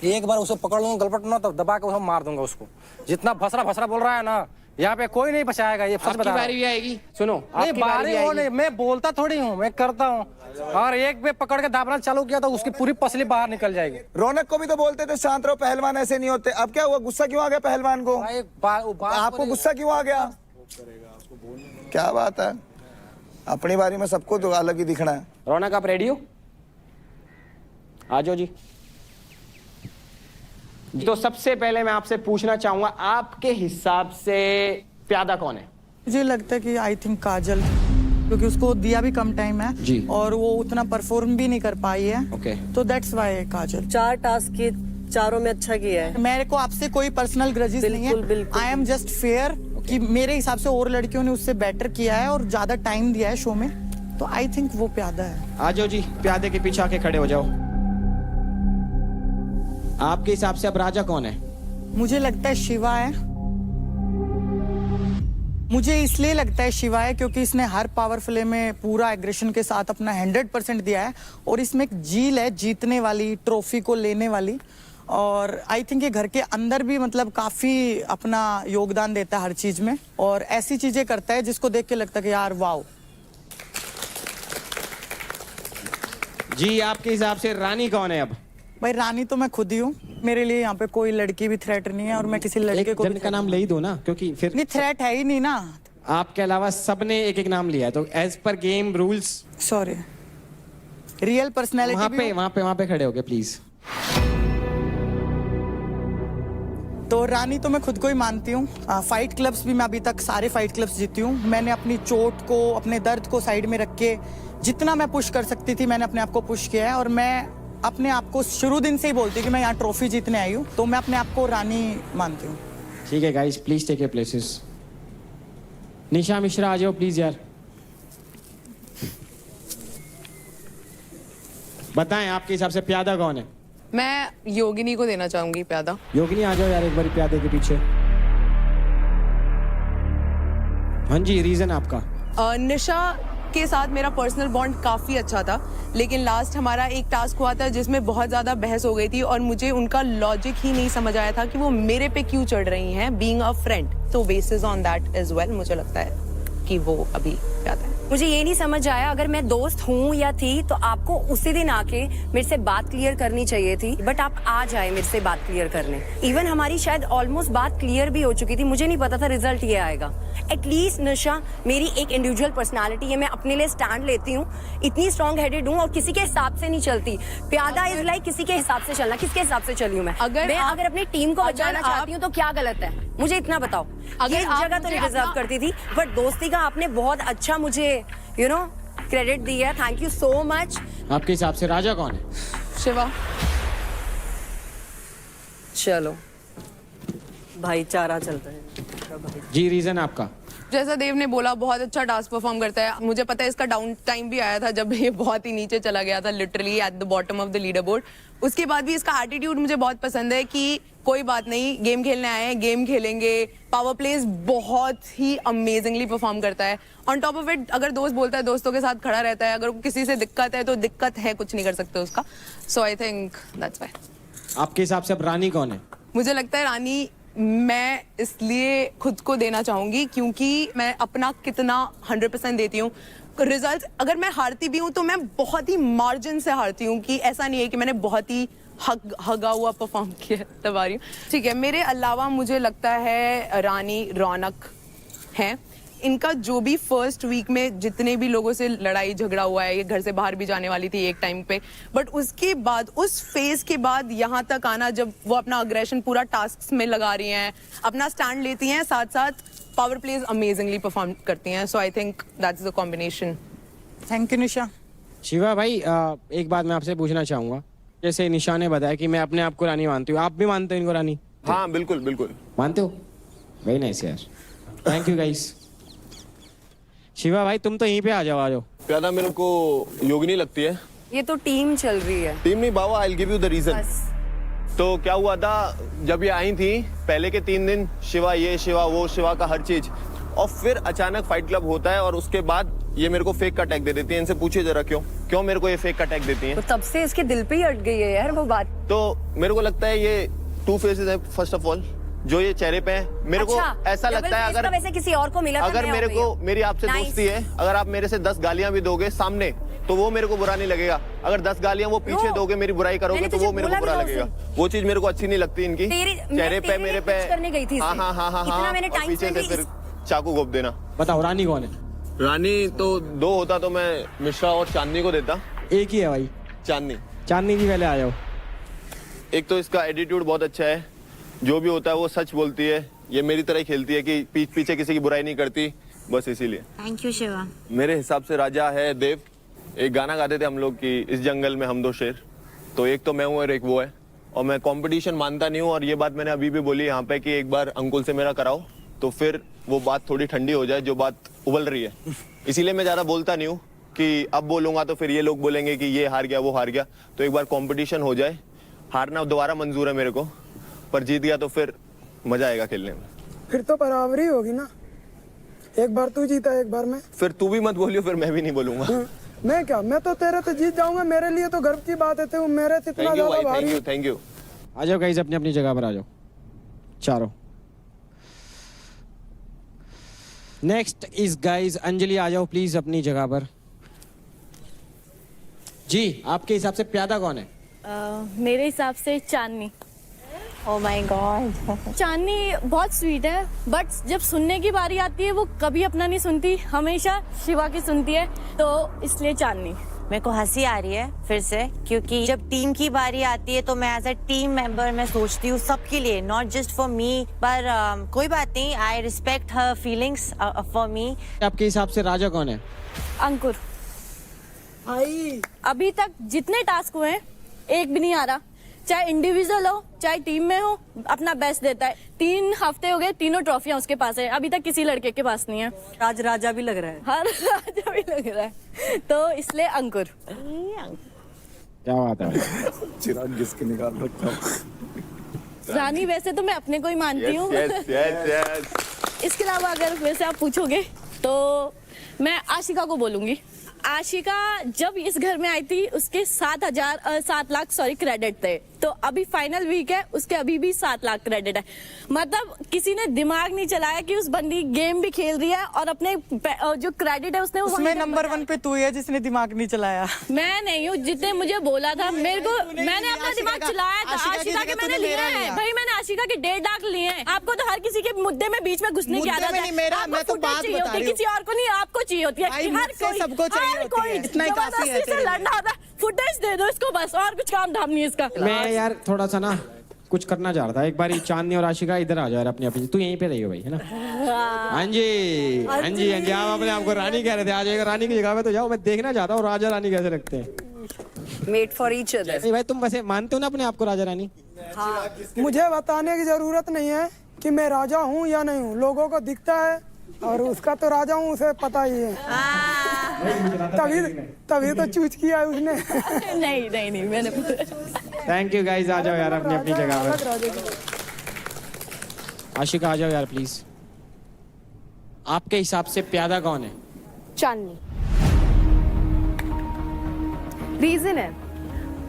एक बार उसे पकड़ लूंगा गलपट ना, तब दबा के उसे मार दूंगा उसको। जितना भसरा भसरा बोल रहा है ना, यहाँ पे कोई नहीं बचाएगा। ये सच आपकी बता रहा बारी भी आएगी, सुनो नहीं, आपकी बारी भी बारी वो आएगी। नहीं, मैं बोलता थोड़ी हूँ, मैं करता हूँ। और एक पे पकड़ के दाबना चालू किया तो उसकी पूरी पसली बाहर निकल जाएगी। रौनक को भी तो बोलते थे शांत रहो, पहलवान ऐसे नहीं होते। अब क्या हुआ, गुस्सा क्यों आ गया पहलवान को? आपको गुस्सा क्यों आ गया? क्या बात है, अपनी बारी में सबको तो अलग ही दिखना है। रौनक आप रेडी हो? आ जाओ जी। तो सबसे पहले मैं आपसे पूछना चाहूंगा, आपके हिसाब से प्यादा कौन है? मुझे लगता है कि आई थिंक काजल, क्योंकि उसको दिया भी कम टाइम है जी, और वो उतना परफॉर्म भी नहीं कर पाई है। ओके, तो दैट्स वाई काजल। 4 टास्क के चारों में अच्छा किया है। मेरे को आपसे कोई पर्सनल ग्रजेस नहीं है। आई एम जस्ट फेयर कि मेरे हिसाब से और लड़कियों ने उससे बेटर किया है और ज्यादा टाइम दिया है शो में, तो आई थिंक वो प्यादा है। आ जाओ जी, प्यादे के पीछे आके खड़े हो जाओ। आपके हिसाब से अब राजा कौन है? मुझे लगता है शिवा है। मुझे इसलिए लगता है शिवा है क्योंकि इसने हर पावर प्ले में पूरा एग्रेशन के साथ अपना 100% दिया है, और इसमें एक जील है जीतने वाली, ट्रॉफी को लेने वाली। और आई थिंक ये घर के अंदर भी मतलब काफी अपना योगदान देता है हर चीज में, और ऐसी चीजें करता है जिसको देख के लगता है कि यार वाओ। जी, आपके हिसाब से रानी कौन है अब? भाई रानी तो मैं खुद ही हूँ, मेरे लिए यहाँ पे कोई लड़की भी थ्रेट नहीं है, और मैं किसी लड़के को जन का नाम ले ही दो ना, क्योंकि फिर नहीं, थ्रेट है ही नहीं ना। आपके अलावा सबने एक एक नाम लिया है, तो as per game rules. Sorry, real personality वहाँ पे खड़े हो गए प्लीज। तो रानी तो मैं खुद को ही मानती हूँ। फाइट क्लब्स भी मैं अभी तक सारे फाइट क्लब्स जीती हूँ। मैंने अपनी चोट को, अपने दर्द को साइड में रख के जितना मैं पुश कर सकती थी मैंने अपने आप को पुश किया है, और मैं अपने आप को शुरू दिन से ही बोलती हूँ कि मैं यहाँ ट्रॉफी जीतने आई हूँ, तो मैं अपने आप को रानी मानती हूँ। ठीक है guys, please take your places. Nisha Mishra आ जाओ प्लीज यार। बताएं आपके हिसाब से प्यादा कौन है? मैं योगिनी को देना चाहूंगी प्यादा। योगिनी आ जाओ यार एक बार प्यादे के पीछे। हाँ जी, रीजन आपका? निशा के साथ मेरा पर्सनल बॉन्ड काफी अच्छा था, लेकिन लास्ट हमारा एक टास्क हुआ था जिसमें बहुत ज्यादा बहस हो गई थी, और मुझे उनका लॉजिक ही नहीं समझ आया था कि वो मेरे पे क्यों चढ़ रही हैं, बीइंग अ फ्रेंड। तो basis on that as well मुझे लगता है कि वो अभी प्यादा है। मुझे ये नहीं समझ आया, अगर मैं दोस्त हूँ या थी तो आपको उसी दिन आके मेरे से बात क्लियर करनी चाहिए थी, बट आप आ जाए मेरे से बात क्लियर करने। इवन हमारी शायद ऑलमोस्ट बात क्लियर भी हो चुकी थी, मुझे नहीं पता था रिजल्ट ये आएगा। एटलीस्ट निशा, मेरी एक इंडिविजुअल पर्सनालिटी है, मैं अपने लिए स्टैंड लेती हूँ, इतनी स्ट्रॉन्ग हेडेड हूँ और किसी के हिसाब से नहीं चलती। प्यादा इज लाइक किसी के हिसाब से चलना। किसके हिसाब से चली हूँ मैं? अगर अपनी टीम को बचाना चाहती हूँ तो क्या गलत है, मुझे इतना बताओ। अगर जगह तो नहीं डिजर्व करती थी, बट दोस्ती का आपने बहुत अच्छा मुझे क्रेडिट दिया है, थैंक यू सो मच। आपके हिसाब से राजा कौन है? शिवा। चलो भाईचारा चलता है। जी, रीजन आपका? जैसा देव ने बोला, बहुत अच्छा टास्क परफॉर्म करता है। मुझे पता है इसका डाउन टाइम भी आया था जब ये बहुत ही नीचे चला गया था, literally at the bottom of the leader board. उसके बाद भी इसका एटीट्यूड मुझे बहुत पसंद है कि कोई बात नहीं, गेम खेलने आए हैं, गेम खेलेंगे। पावर प्लेज बहुत ही अमेजिंगली परफॉर्म करता है। ऑन टॉप ऑफ इट, अगर दोस्त बोलता है दोस्तों के साथ खड़ा रहता है, अगर किसी से दिक्कत है तो दिक्कत है, कुछ नहीं कर सकते उसका। सो आई थिंक दैट्स व्हाई। आपके हिसाब से अब रानी कौन है? मुझे लगता है रानी मैं इसलिए खुद को देना चाहूंगी क्योंकि मैं अपना कितना 100% देती हूँ। रिजल्ट अगर मैं हारती भी हूँ तो मैं बहुत ही मार्जिन से हारती हूँ, कि ऐसा नहीं है कि मैंने बहुत ही हगा हुआ परफॉर्म किया तब आ रही हूँ। ठीक है, मेरे अलावा मुझे लगता है रानी, रौनक है। इनका जो भी फर्स्ट वीक में जितने भी लोगों से लड़ाई झगड़ा हुआ है, ये घर से बाहर भी जाने वाली थी एक टाइम पे, बट उसके बाद उस फेज के बाद यहाँ तक आना, जब वो अपना अग्रेशन पूरा टास्क में लगा रही हैं, अपना स्टैंड लेती हैं, साथ साथ पावर प्लेज अमेजिंगली परफॉर्म करती हैं। So I think that's the combination. Thank you Nisha. Shiva भाई, एक बात मैं आपसे पूछना चाहूंगा, जैसे निशा ने बताया कि मैं अपने आप को रानी मानती हूँ, आप भी मानते हो इनको रानी? हाँ बिल्कुल बिल्कुल मानते हो? वेरी नाइस यार, थैंक यू गाइस। शिवा भाई तुम तो यहीं पे आ जाओ, आ जाओ। प्यादा मेरे को योगिनी लगती है। ये तो टीम चल रही है। टीम नहीं बाबा, I will give you the reason. तो क्या हुआ था, जब ये आई थी पहले के 3 दिन शिवा ये शिवा वो शिवा का हर चीज, और फिर अचानक फाइट क्लब होता है और उसके बाद ये मेरे को फेक का टैग दे देती है। इनसे पूछिए जरा क्यों मेरे को ये फेक का टैग देती है। तो तब से इसके दिल पे ही अट गई है यार वो बात। तो मेरे को लगता है ये 2 फेसेस है। फर्स्ट ऑफ ऑल जो ये चेहरे पे है, मेरे को ऐसा लगता है अगर वैसे किसी और को मिला अगर मेरे को मेरी आपसे दोस्ती है, अगर आप मेरे से 10 गालियां भी दोगे सामने तो वो मेरे को बुरा नहीं लगेगा। अगर 10 गालियां वो पीछे दोगे, मेरी बुराई करोगे तो वो मेरे को बुरा लगेगा। वो चीज मेरे को अच्छी नहीं लगती इनकी। चेहरे पे मेरे पे करने गई थी। हाँ हाँ हाँ हाँ हाँ, पीछे से फिर चाकू घोप देना। बताओ रानी कौन है? रानी तो 2 होता तो मैं मिश्रा और चांदनी को देता। एक ही है भाई, चांदनी। चांदनी जी पहले आ जाओ। एक तो इसका एटीट्यूड बहुत अच्छा है, जो भी होता है वो सच बोलती है। ये मेरी तरह ही खेलती है कि पीछे किसी की बुराई नहीं करती, बस इसीलिए। Thank you Shiva. मेरे हिसाब से राजा है देव। एक गाना गाते थे हम लोग कि इस जंगल में हम 2 शेर, तो एक तो मैं हूँ और एक वो है। और मैं कंपटीशन मानता नहीं हूँ, और ये बात मैंने अभी भी बोली यहाँ पे कि एक बार अंकुल से मेरा कराओ तो फिर वो बात थोड़ी ठंडी हो जाए जो बात उबल रही है। इसीलिए मैं ज़्यादा बोलता नहीं हूँ कि अब बोलूँगा तो फिर ये लोग बोलेंगे कि ये हार गया वो हार गया। तो एक बार कंपटीशन हो जाए, हारना दोबारा मंजूर है मेरे को, पर जीत गया तो फिर मजा आएगा खेलने में। फिर तो बराबरी होगी ना, एक बार तू जीता एक बार मैं। फिर तू भी मत बोलियो, फिर मैं भी नहीं बोलूंगा। मैं क्या, मैं तो तेरे से जीत जाऊंगा, मेरे लिए तो गर्व की बात है। तू मेरे से इतना ज्यादा भारी। Thank you. आ जाओ गाइस, अपनी अपनी जगह पर आ जाओ चारों। नेक्स्ट इज गाइस अंजलि, आ जाओ प्लीज अपनी जगह पर। जी आपके हिसाब से प्यादा कौन है? मेरे हिसाब से चांदनी। Oh my God. चांदनी बहुत स्वीट है, बट जब सुनने की बारी आती है वो कभी अपना नहीं सुनती, हमेशा शिवा की सुनती है, तो इसलिए चांदनी। मेरे को हंसी आ रही है फिर से, क्योंकि जब टीम की बारी आती है तो मैं एज अ टीम मेंबर मैं सोचती हूँ सबके लिए, नॉट जस्ट फॉर मी। पर कोई बात नहीं, I respect her feelings for me. आपके हिसाब से राजा कौन है? अंकुर। अभी तक जितने टास्क हुए हैं एक भी नहीं आ रहा, चाहे इंडिविजुअल हो चाहे टीम में हो, अपना बेस्ट देता है। 3 हफ्ते हो गए, तीनों ट्रॉफियां उसके पास है, अभी तक किसी लड़के के पास नहीं है। आज राजा भी लग रहा है। हर राजा भी लग रहा है, तो इसलिए अंकुर। क्या बात है। चिराग किसके निकाल रखा हूँ। रानी वैसे तो मैं अपने को ही मानती हूँ। इसके अलावा अगर वैसे आप पूछोगे तो मैं आशिका को बोलूंगी। आशिका जब इस घर में आई थी उसके 7 लाख क्रेडिट थे, तो अभी फाइनल वीक है, उसके अभी भी 7 लाख क्रेडिट है। मतलब किसी ने दिमाग नहीं चलाया कि उस बंदी गेम भी खेल रही है और अपने जो क्रेडिट है उसने उसमें नंबर 1 पे तू है जिसने दिमाग नहीं चलाया। मैं नहीं हूँ, जितने मुझे बोला था मेरे को, मैंने अपना दिमाग चलाया था। आशिका के मैंने लिए हैं भाई, मैंने आशिका के 1.5 लाख लिए हैं। आपको तो हर किसी के मुद्दे में बीच में घुसने की आदत है। मैं तो बात बता रही हूँ, किसी और को नहीं, आपको चाहिए होती है। हर कोई सबको चाहिए होती है, इतना ही काफी है। से लड़ना होता है, फुटेज दे दो इसको बस, और कुछ काम धाम नहीं इसका। मैं यार थोड़ा सा ना कुछ करना चाह रहा था। एक बार चांदनी और आशिका इधर आ जाओ यार अपनी अपनी। तू यहीं पे रही हो भाई, है ना? हाँ जी हाँ जी हाँ जी। आप अपने आपको रानी कह रहे थे, आ जाएगा रानी की जगह पे तो जाओ। मैं देखना चाहता हूँ राजा रानी कैसे लगते हैं। Made for each other. नहीं भाई, तुम वैसे मानते हो ना अपने आप को राजा रानी? हाँ। मुझे बताने की जरूरत नहीं है कि मैं राजा हूँ या नहीं हूँ, लोगों को दिखता है और उसका तो राजा हूँ उसे पता ही है। तभी तो चूज किया है उसने। नहीं मैंने। थैंक यू गाइस, आ जाओ यार अपनी अपनी जगह पर। आशिका आ जाओ यार प्लीज। आपके हिसाब से प्यादा कौन है? चांदनी। रीजन है,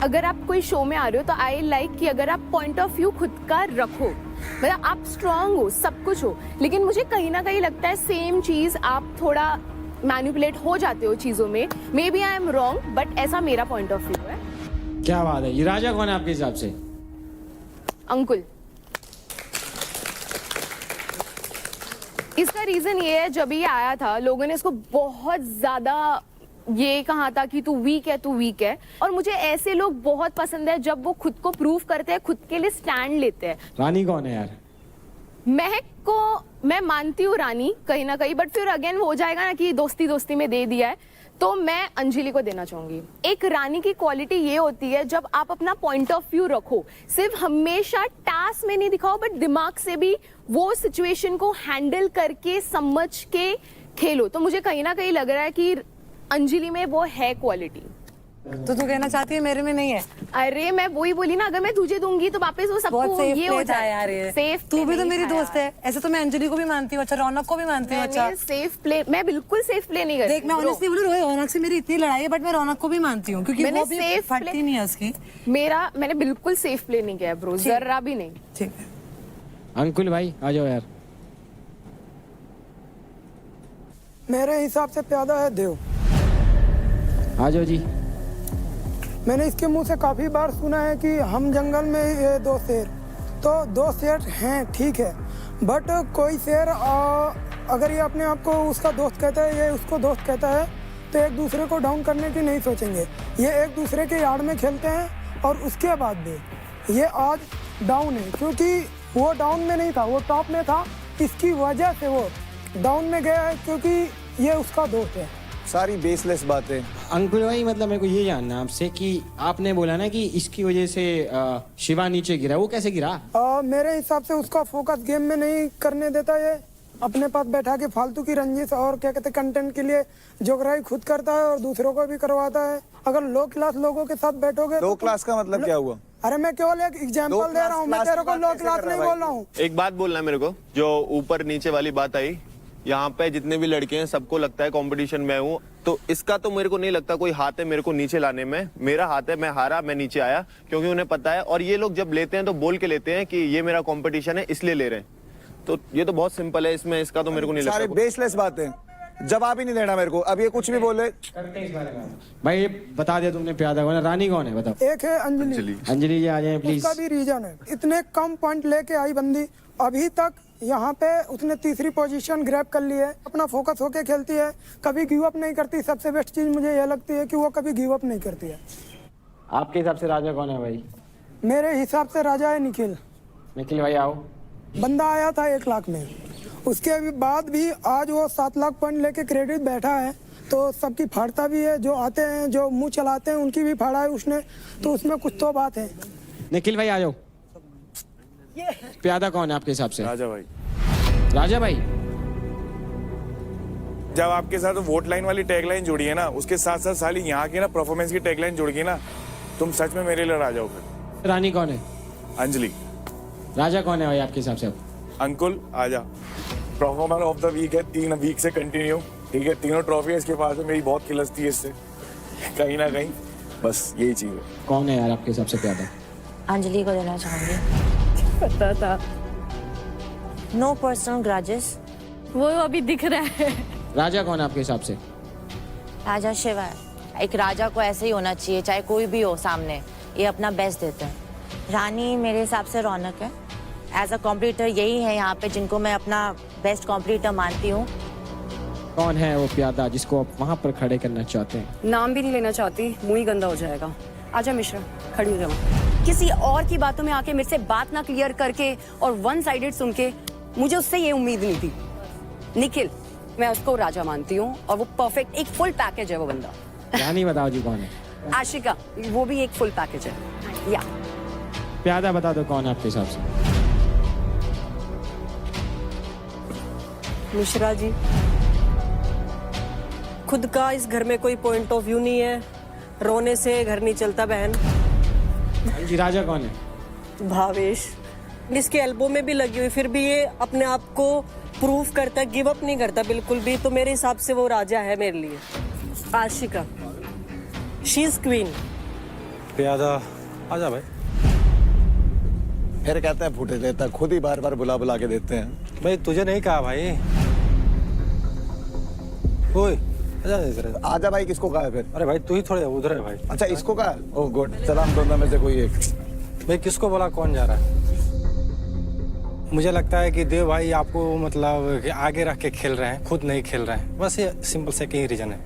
अगर आप कोई शो में आ रहे हो तो आई लाइक कि अगर आप पॉइंट ऑफ व्यू खुद का रखो, मतलब आप स्ट्रांग हो, सब कुछ हो, लेकिन मुझे कहीं ना कहीं लगता है सेम चीज आप थोड़ा मैनिपुलेट हो जाते हो चीजों में। Maybe I am wrong, but ऐसा मेरा पॉइंट ऑफ व्यू है। क्या बात है। ये राजा कौन है आपके हिसाब से? अंकुल। इसका रीजन ये है, जब ये आया था लोगों ने इसको बहुत ज्यादा ये कहा था कि तू वीक है, और मुझे ऐसे लोग बहुत पसंद है जब वो खुद को प्रूव करते हैं, खुद के लिए स्टैंड लेते हैं। रानी कौन है यार? महक को मैं मानती हूँ रानी कहीं ना कहीं, बट फिर अगेन वो हो जाएगा ना कि दोस्ती दोस्ती में दे दिया है, तो मैं अंजलि को देना चाहूंगी। एक रानी की क्वालिटी ये होती है जब आप अपना पॉइंट ऑफ व्यू रखो, सिर्फ हमेशा टास्क में नहीं दिखाओ बट दिमाग से भी वो सिचुएशन को हैंडल करके समझ के खेलो। तो मुझे कहीं ना कहीं लग रहा है कि अंजलि में वो है क्वालिटी। तो तू कहना चाहती है मेरे में नहीं है? अरे मैं वही बोली ना, अगर मैं तुझे दूंगी तो वापस वो सबको ये हो जाए यार ये। सेफ तू भी तो मेरी दोस्त है, ऐसे तो मैं अंजलि को भी मानती हूँ, अच्छा रौनक को भी मानती हूँ। अच्छा सेफ प्ले, मैं बिल्कुल सेफ प्ले नहीं करती। देख मैं ऑनेस्टली बोलूं, रौनक से मेरी इतनी लड़ाई है बट मैं रौनक को भी मानती हूँ क्योंकि वो भी सेफ फटती नहीं है उसकी। मैंने बिल्कुल सेफ प्ले नहीं किया ब्रो, जरा भी नहीं। ठीक है अंकुल भाई आ जाओ यार। मेरे हिसाब से प्यादा है देव। आ जाओ जी। मैंने इसके मुंह से काफी बार सुना है कि हम जंगल में ये दो शेर, तो दो शेर हैं ठीक है, बट कोई शेर अगर ये अपने आप को उसका दोस्त कहता है, ये उसको दोस्त कहता है, तो एक दूसरे को डाउन करने की नहीं सोचेंगे। ये एक दूसरे के यार्ड में खेलते हैं और उसके बाद भी ये आज डाउन है क्योंकि वो डाउन में नहीं था, वो टॉप में था, इसकी वजह से वो डाउन में गया है क्योंकि ये उसका दोस्त है। सारी बेसलेस बातें। अंकुल भाई मतलब मेरे को ये जानना है आपसे कि आपने बोला ना कि इसकी वजह से शिवा नीचे गिरा, वो कैसे गिरा? मेरे हिसाब से उसका फोकस गेम में नहीं करने देता, ये अपने पास बैठा के फालतू की रंजिश और क्या कहते कंटेंट के लिए जोगराई खुद करता है और दूसरों को भी करवाता है। अगर लो क्लास लोगों के साथ बैठोगे लो क्लास का मतलब क्या हुआ? अरे मैं केवल एक एग्जांपल दे रहा हूँ, मैं तेरे को लो क्लास नहीं बोल रहा हूँ। एक बात बोलना है मेरे को, जो ऊपर नीचे वाली बात आई, यहाँ पे जितने भी लड़के हैं सबको लगता है कंपटीशन में हूँ, तो इसका तो मेरे को नहीं लगता कोई हाथ है मेरे को नीचे लाने में। मेरा हाथ है, मैं हारा, मैं नीचे आया क्योंकि उन्हें पता है। और ये लोग जब लेते हैं तो बोल के लेते हैं कि ये मेरा कंपटीशन है इसलिए ले रहे हैं, तो ये तो बहुत सिंपल है, इसमें इसका तो मेरे को नहीं लगता। सारे बेसलेस बातें, जवाब ही नहीं देना मेरे को। अब ये कुछ भी बोले भाई ये बता दिया तुमने प्यादा कौन है, रानी कौन है बताओ। एक है अंजलि। अंजलि जी आ जाए प्लीज। उसका भी रीजन है, इतने कम पॉइंट लेके आई बंदी, अभी तक यहाँ पे उसने तीसरी पोजीशन ग्रैब कर ली है, अपना फोकस होके खेलती है, कभी गिव अप नहीं करती। सबसे बेस्ट चीज मुझे यह लगती है कि वो कभी गिव अप नहीं करती है। आपके हिसाब से राजा कौन है भाई? मेरे हिसाब से राजा है निखिल। निखिल भाई आओ। बंदा आया था 1 लाख में, उसके बाद भी आज वो 7 लाख पॉइंट लेके क्रेडिट बैठा है, तो सबकी फाड़ता भी है। जो आते हैं जो मुंह चलाते हैं उनकी भी फाड़ा है उसने, तो उसमें कुछ तो बात है। निखिल भाई आ जाओ। प्यादा कौन है आपके हिसाब से? राजा भाई। राजा भाई जब आपके साथ वोट लाइन वाली टैगलाइन जुड़ी है ना, उसके साथ साथ साली यहाँ की ना परफॉर्मेंस की टैगलाइन जुड़ गई ना, तुम सच में मेरे लिए राजा हो फिर। रानी कौन है? अंजलि। राजा कौन है भाई आपके हिसाब से? अंकुल आजा, परफॉर्मर ऑफ द वीक है 3 वीक से कंटिन्यू, ठीक है। तीनों ट्रॉफी इसके पास है, मेरी बहुत खिलस्ती है इससे कहीं ना कहीं, बस यही चीज है। कौन है यार आपके हिसाब से प्यादा? अंजलि को देना चाहूंगी। पता था। No personal grudges. वो अभी दिख रहा है। राजा कौन है आपके हिसाब से? राजा शिवा है। एक राजा को ऐसे ही होना चाहिए, चाहे कोई भी हो सामने, ये अपना बेस्ट देते हैं। रानी मेरे हिसाब से रौनक है। एज अ कॉम्पिटिटर यही है यहाँ पे जिनको मैं अपना बेस्ट कॉम्पिटिटर मानती हूँ। कौन है वो प्यादा जिसको आप वहाँ पर खड़े करना चाहते हैं? नाम भी नहीं लेना चाहती, मुंह ही गंदा हो जाएगा। आजा मिश्रा, खड़ी हो जाओ। किसी और की बातों में आके मेरे से बात ना क्लियर करके और वन साइडेड सुन के, मुझे उससे ये उम्मीद नहीं थी। निखिल, मैं उसको राजा मानती हूँ और वो परफेक्ट एक फुल पैकेज है वो बंदा। रानी बताओ जी कौन है? आशिका, वो भी एक फुल पैकेज है। या प्यादा बता दो कौन है आपके हिसाब से? मिश्रा जी। खुद का इस घर में कोई पॉइंट ऑफ व्यू नहीं है, रोने से घर नहीं चलता बहन। जी राजा कौन है? भावेश। इसके एल्बो में भी लगी हुई, फिर भी ये अपने आप को प्रूव करता, गिव अप नहीं करता बिल्कुल भी, तो मेरे हिसाब से वो राजा है मेरे लिए। Ashika, she is queen. प्यादा आजा भाई। फिर कहते हैं फूटे देता, खुद ही बार बार बुला बुला के देते हैं। भाई तुझे नहीं कहा भाई। ओए आजा। आजा भाई किसको कहा है फिर? अरे भाई तू ही थोड़े उधर है भाई। अच्छा इसको कहा? ओह गुड, चला हम दोनों में से कोई एक। भाई किसको बोला, कौन जा रहा है? मुझे लगता है कि देव भाई आपको मतलब आगे रख के खेल रहे हैं, खुद नहीं खेल रहे हैं। बस ये सिंपल से कई रीजन है,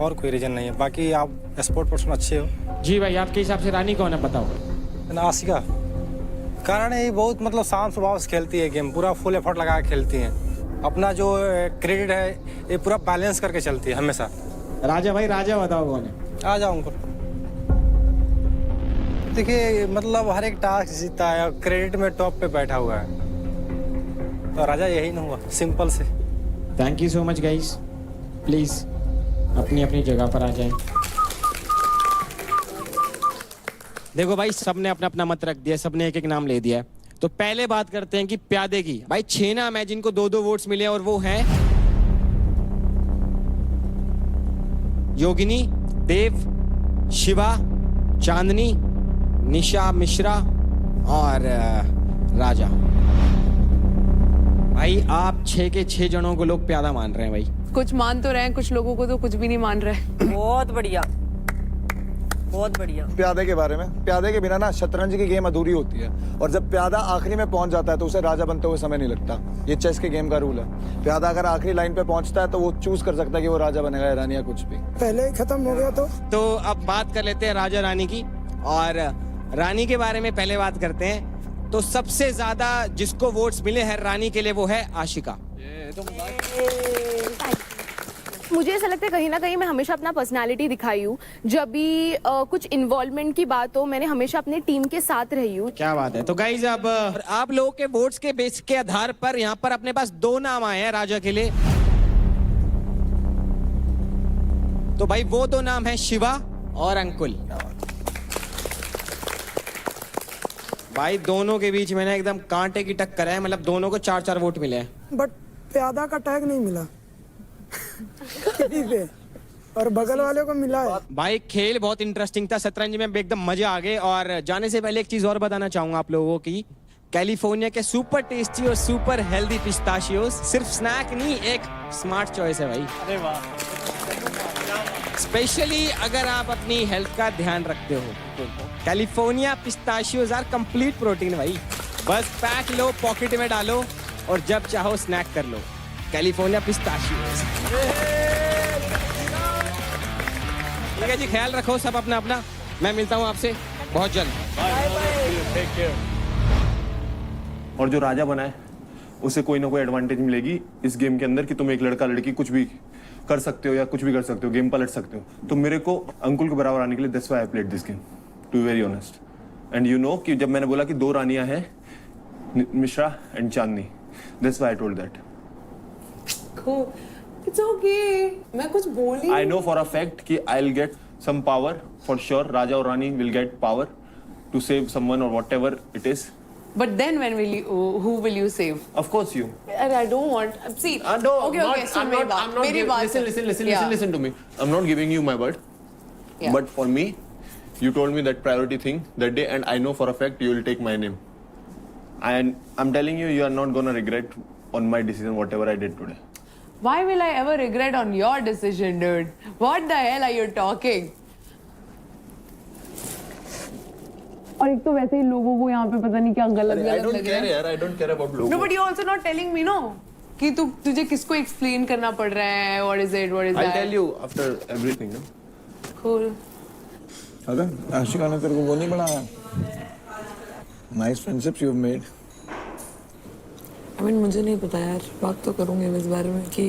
और कोई रीजन नहीं है। बाकी आप स्पोर्ट पर्सन अच्छे हो। जी भाई आपके हिसाब से रानी कौन है बताओ? आशिका, कारण है ये बहुत मतलब शांत स्वभाव से खेलती है गेम, पूरा फुल एफर्ट लगा के खेलती है। अपना जो क्रेडिट है ये पूरा बैलेंस करके चलती है हमेशा। राजा भाई, राजा बताओ कौन है? आ जाओ अंकुल। देखिए मतलब हर एक टास्क जीतता है और क्रेडिट में टॉप पे बैठा हुआ है, तो राजा यही ना हुआ, सिंपल से। Thank you so much guys, please अपनी अपनी जगह पर आ जाएं। देखो भाई, सबने अपना अपना मत रख दिया, सबने एक एक नाम ले दिया है। तो पहले बात करते हैं कि प्यादे की। भाई 6 नाम है जिनको 2-2 वोट्स मिले और वो हैं योगिनी, देव, शिवा, चांदनी, निशा मिश्रा और राजा। भाई आप 6 के 6 जनों को लोग प्यादा मान रहे हैं भाई। कुछ मान तो रहे हैं, कुछ लोगों को तो कुछ भी नहीं मान रहे। बहुत बढ़िया, बहुत बढ़िया। प्यादे के बारे में, प्यादे के बिना ना शतरंज की गेम अधूरी होती है, और जब प्यादा आखिरी में पहुंच जाता है तो उसे राजा बनते हुए समय नहीं लगता। ये चेस के गेम का रूल है। प्यादा अगर आखिरी लाइन पे पहुंचता है तो वो चूज कर सकता है कि वो राजा बनेगा या रानी या कुछ भी। पहले ही खत्म हो गया तो अब बात कर लेते हैं राजा रानी की। और रानी के बारे में पहले बात करते हैं। तो सबसे ज्यादा जिसको वोट्स मिले हैं रानी के लिए वो है आशिका। मुझे ऐसा लगता है कहीं ना कहीं मैं हमेशा अपना पर्सनालिटी दिखाई हूँ। जब भी कुछ इन्वॉल्वमेंट की बात हो, मैंने हमेशा अपने टीम के साथ रही हूँ। क्या बात है। तो गाइज अब आप लोगों के वोट्स के बेस के आधार पर यहाँ पर अपने पास 2 नाम आए हैं राजा के लिए। तो भाई वो 2 नाम है शिवा और अंकुल। भाई दोनों के बीच में ना एकदम कांटे की टक्कर है, मतलब दोनों को 4-4 वोट मिले हैं। बट प्यादा का टैग नहीं मिला किसी पे, और बगल वाले को मिला है। भाई खेल बहुत इंटरेस्टिंग था, शतरंज में एकदम मजा आ गए। और जाने से पहले एक चीज और बताना चाहूंगा आप लोगों की। कैलिफोर्निया के सुपर टेस्टी और सुपर हेल्दी पिस्ताशियोस सिर्फ स्नैक नहीं, एक स्मार्ट चॉइस है भाई। अरे वाह। स्पेशली अगर आप अपनी हेल्थ का ध्यान रखते हो। कैलिफोर्निया पिस्ताशियोस आर कंप्लीट प्रोटीन भाई। बस पैक लो, पॉकेट में डालो और जब चाहो स्नैक कर लो। कैलिफोर्निया पिस्ताशियोस। ठीक है जी, ख्याल रखो सब अपना अपना। मैं मिलता हूँ आपसे बहुत जल्द। और जो राजा बना है उसे कोई ना कोई एडवांटेज मिलेगी इस गेम के अंदर कि तुम एक लड़का लड़की कुछ भी कर सकते हो या कुछ भी कर सकते हो, गेम पलट सकते हो। तो मेरे को अंकुल के बराबर आने के लिए that's why I played this game, to be very honest. And you know कि जब मैंने बोला कि 2 रानियां हैं, Mishra and Chandni, that's why I told that. It's okay. मैं कुछ बोल ही I know for a fact कि I'll get some power for sure. राजा और रानी will get power to save someone or whatever it is. But then when will you, who will you save? Of course you. I don't want. See. No, okay, not, okay. So I'm not मेरी giving, बात listen to me. I'm not giving you my word. Yeah. But for me, you told me that priority thing that day, and I know for a fact you will take my name. And I'm telling you, you are not gonna regret on my decision whatever I did today. Why will I ever regret on your decision, dude? What the hell are you talking? और एक तो वैसे ही लोगों को यहाँ पे पता नहीं क्या गलत I don't care यार, I don't care about लोगों। No, but you're also not telling me, no? कि तुझे किसको explain करना पड़ रहा है? What is it? What is that? I'll tell you after everything, no? Cool. अगर आशिका ने तेरे को वो नहीं बनाया, nice friendships you've made. I mean, मुझे नहीं पता यार, बात तो करूंगी मैं इस बारे में कि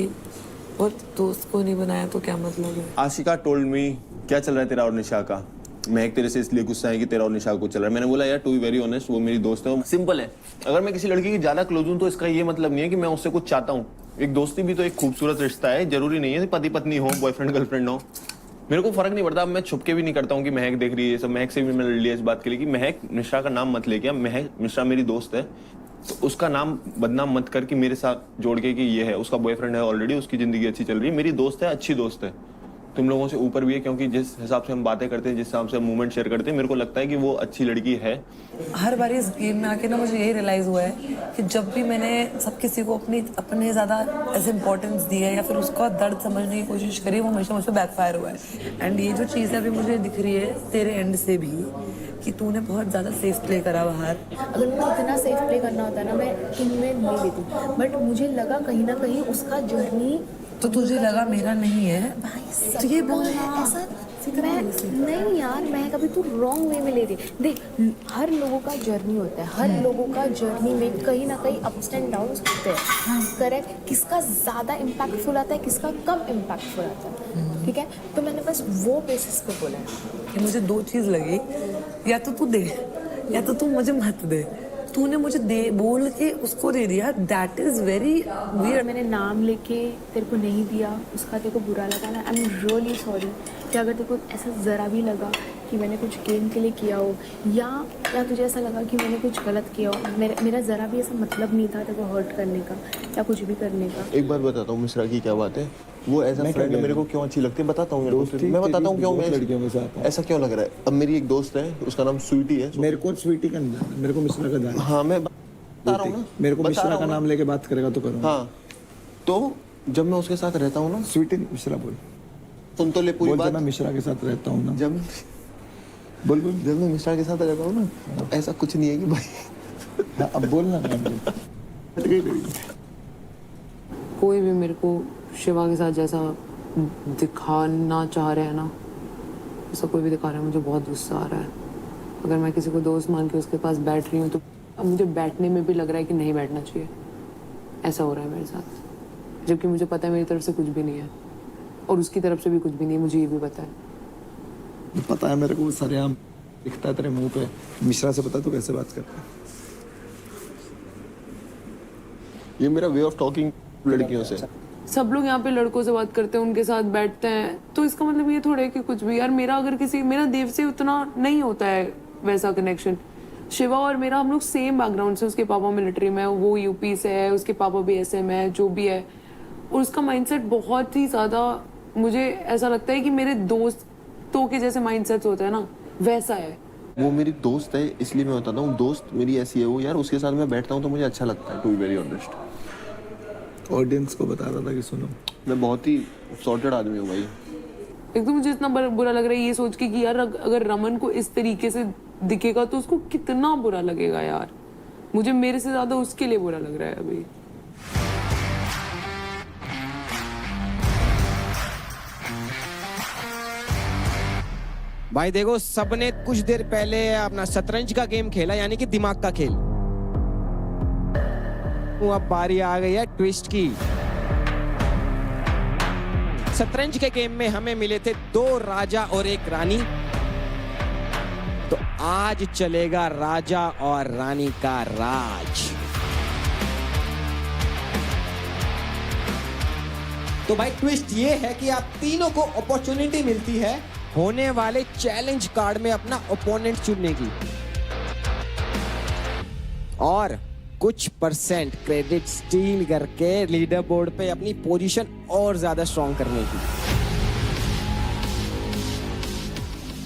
बहुत दोस्त को नहीं बनाया तो क्या मतलब है। आशिका टोल्ड मी क्या चल रहा है तेरा और निशा का। महक तेरे से इसलिए गुस्सा है कि तेरा और निशा को चल रहा है। मैंने बोला यार टू बी वेरी ऑनेस्ट, वो मेरी दोस्त है। सिंपल है, अगर मैं किसी लड़की की ज्यादा क्लोज हूँ तो इसका ये मतलब नहीं है कि मैं उससे कुछ चाहता हूँ। एक दोस्ती भी तो एक खूबसूरत रिश्ता है, जरूरी नहीं है पति पत्नी हो, बॉयफ्रेंड गर्लफ्रेंड हो। मेरे को फर्क नहीं पड़ता। अब मैं छुप के भी नहीं करता हूँ कि महक देख रही है सब। महक से भी मैंने लड़ लिया इस बात के लिए कि महक मिश्रा का नाम मत लेके, महक मिश्रा मेरी दोस्त है तो उसका नाम बदनाम मत कर कि मेरे साथ जोड़ के कि ये है उसका बॉयफ्रेंड है ऑलरेडी, उसकी जिंदगी अच्छी चल रही है। मेरी दोस्त है, अच्छी दोस्त है, तुम लोगों से ऊपर भी है, क्योंकि जिस हिसाब से हम बातें करते हैं, जिस हिसाब से हम मूवमेंट शेयर करते हैं, मेरे को लगता है कि वो अच्छी लड़की है। हर बार इस गेम में आके ना मुझे यही रियलाइज हुआ है कि जब भी मैंने सब किसी को अपने ज़्यादा ऐसे इंपॉर्टेंस दी है या फिर उसका दर्द समझने की कोशिश करी, वो हमेशा मुझ पर बैकफायर हुआ है। एंड ये जो चीज़ अभी मुझे दिख रही है तेरे एंड से भी कि तूने बहुत ज़्यादा सेफ प्ले करा बाहर। अगर मुझे इतना सेफ प्ले करना होता ना मैं टीम में नहीं लेती, बट मुझे लगा कहीं ना कहीं उसका जर्नी तो तुझे लगा मेरा नहीं है भाई तो ये बोल ऐसा नहीं यार, मैं कभी तू रॉन्ग वे में ले रही। देख, हर लोगों का जर्नी होता है, हर लोगों का जर्नी में कहीं ना कहीं अप्स एंड डाउन्स होते हैं, करेक्ट। किसका ज़्यादा इम्पैक्टफुल आता है, किसका कम इम्पैक्टफुल आता है, ठीक है। तो मैंने बस वो बेसिस पे बोला है कि मुझे दो चीज़ लगी, या तो तू दे या तो तू मुझे मत दे। तूने मुझे दे बोल के उसको दे दिया, दैट इज वेरी वियर्ड। मैंने नाम लेके तेरे को नहीं दिया, उसका तेरे को बुरा लगा ना, आई एम रियली सॉरी। कि अगर तेरे को ऐसा ज़रा भी लगा कि मैंने कुछ गेम के लिए किया हो, या तुझे ऐसा लगा कि मैंने कुछ गलत किया हो, मेरा ज़रा भी ऐसा मतलब नहीं था तेरे को हर्ट करने का या कुछ भी करने का। एक बात बताता हूँ मिश्रा की क्या बात है, वो एज अ फ्रेंड मेरे को क्यों अच्छी लगती है बताता हूँ। मैं बताता हूँ क्यों मैं लड़कियों के साथ ऐसा क्यों लग रहा है। अब मेरी एक दोस्त है, उसका नाम स्वीटी है। मेरे को स्वीटी का नहीं जानना, मेरे को मिश्रा का जानना। हाँ मैं बता रहा हूँ ना, मेरे को बता मिश्रा रहा का हूँ नाम लेके बात करेगा तो करूँगा। हाँ तो जब मैं उसके साथ रहता हूँ ना, स्वीटी नहीं, मिश्रा बोल। सुन तो ले पूरी बोल, बात। जब मैं मिश्रा के साथ रहता हूँ ना, जब बोल जब मैं मिश्रा के साथ रहता हूँ ना, तो ऐसा कुछ नहीं है कि भाई। हाँ, अब बोलना। कोई भी मेरे को शिवा के साथ जैसा दिखाना चाह रहे हैं ना, ऐसा कोई भी दिखा रहा है, मुझे बहुत गुस्सा आ रहा है। अगर मैं किसी को दोस्त मान के उसके पास बैठ रही हूँ तो अब मुझे बैठने में भी लग रहा है कि नहीं बैठना चाहिए। ऐसा हो रहा है मेरे साथ, जबकि मुझे पता है मेरी तरफ से कुछ भी नहीं है और उसकी तरफ से भी कुछ भी नहीं है, मुझे ये भी पता है। पता है मेरे को, सरेआम दिखता है तेरे मुंह पे। मिश्रा से पता तू कैसे बात करता है। ये मेरा वे ऑफ टॉकिंग लड़कियों से। सब लोग यहाँ पे लड़कों से बात करते हैं, उनके साथ बैठते हैं, तो इसका मतलब ये थोड़ा है कि कुछ भी। यार मेरा देव से उतना नहीं होता है वैसा कनेक्शन। शिवा और मेरा, हम लोग सेम बैकग्राउंड से, उसके पापा मिलिट्री में, वो यूपी से है, उसके पापा भी SM है, जो भी है। और उसका माइंडसेट बहुत ही ज़्यादा, मुझे ऐसा लगता है कि मेरे दोस्तों के जैसे माइंडसेट होता है ना, वैसा है। वो मेरी दोस्त है इसलिए मैं बताता हूँ, दोस्त मेरी ऐसी है वो यार, उसके साथ मैं बैठता हूँ तो मुझे अच्छा लगता है, to be very honest. Audience को बता रहा था कि सुनो, मैं बहुत ही सॉर्टेड आदमी हूँ भाई। एक तो मुझे इतना बुरा लग रहा है ये सोच के कि यार अगर रमन को इस तरीके से दिखेगा तो उसको कितना बुरा लगेगा यार। मुझे मेरे से ज्यादा उसके लिए बुरा लग रहा है अभी। भाई देखो, सबने कुछ देर पहले अपना शतरंज का गेम खेला, यानी कि दिमाग का खेल। अब बारी आ गई है ट्विस्ट की। शतरंज के गेम में हमें मिले थे 2 राजा और 1 रानी, तो आज चलेगा राजा और रानी का राज। तो भाई ट्विस्ट ये है कि आप तीनों को अपॉर्चुनिटी मिलती है होने वाले चैलेंज कार्ड में अपना ओपोनेंट चुनने की, और कुछ परसेंट क्रेडिट स्टील करके लीडर बोर्ड पे अपनी पोजीशन और ज्यादा स्ट्रॉन्ग करने की।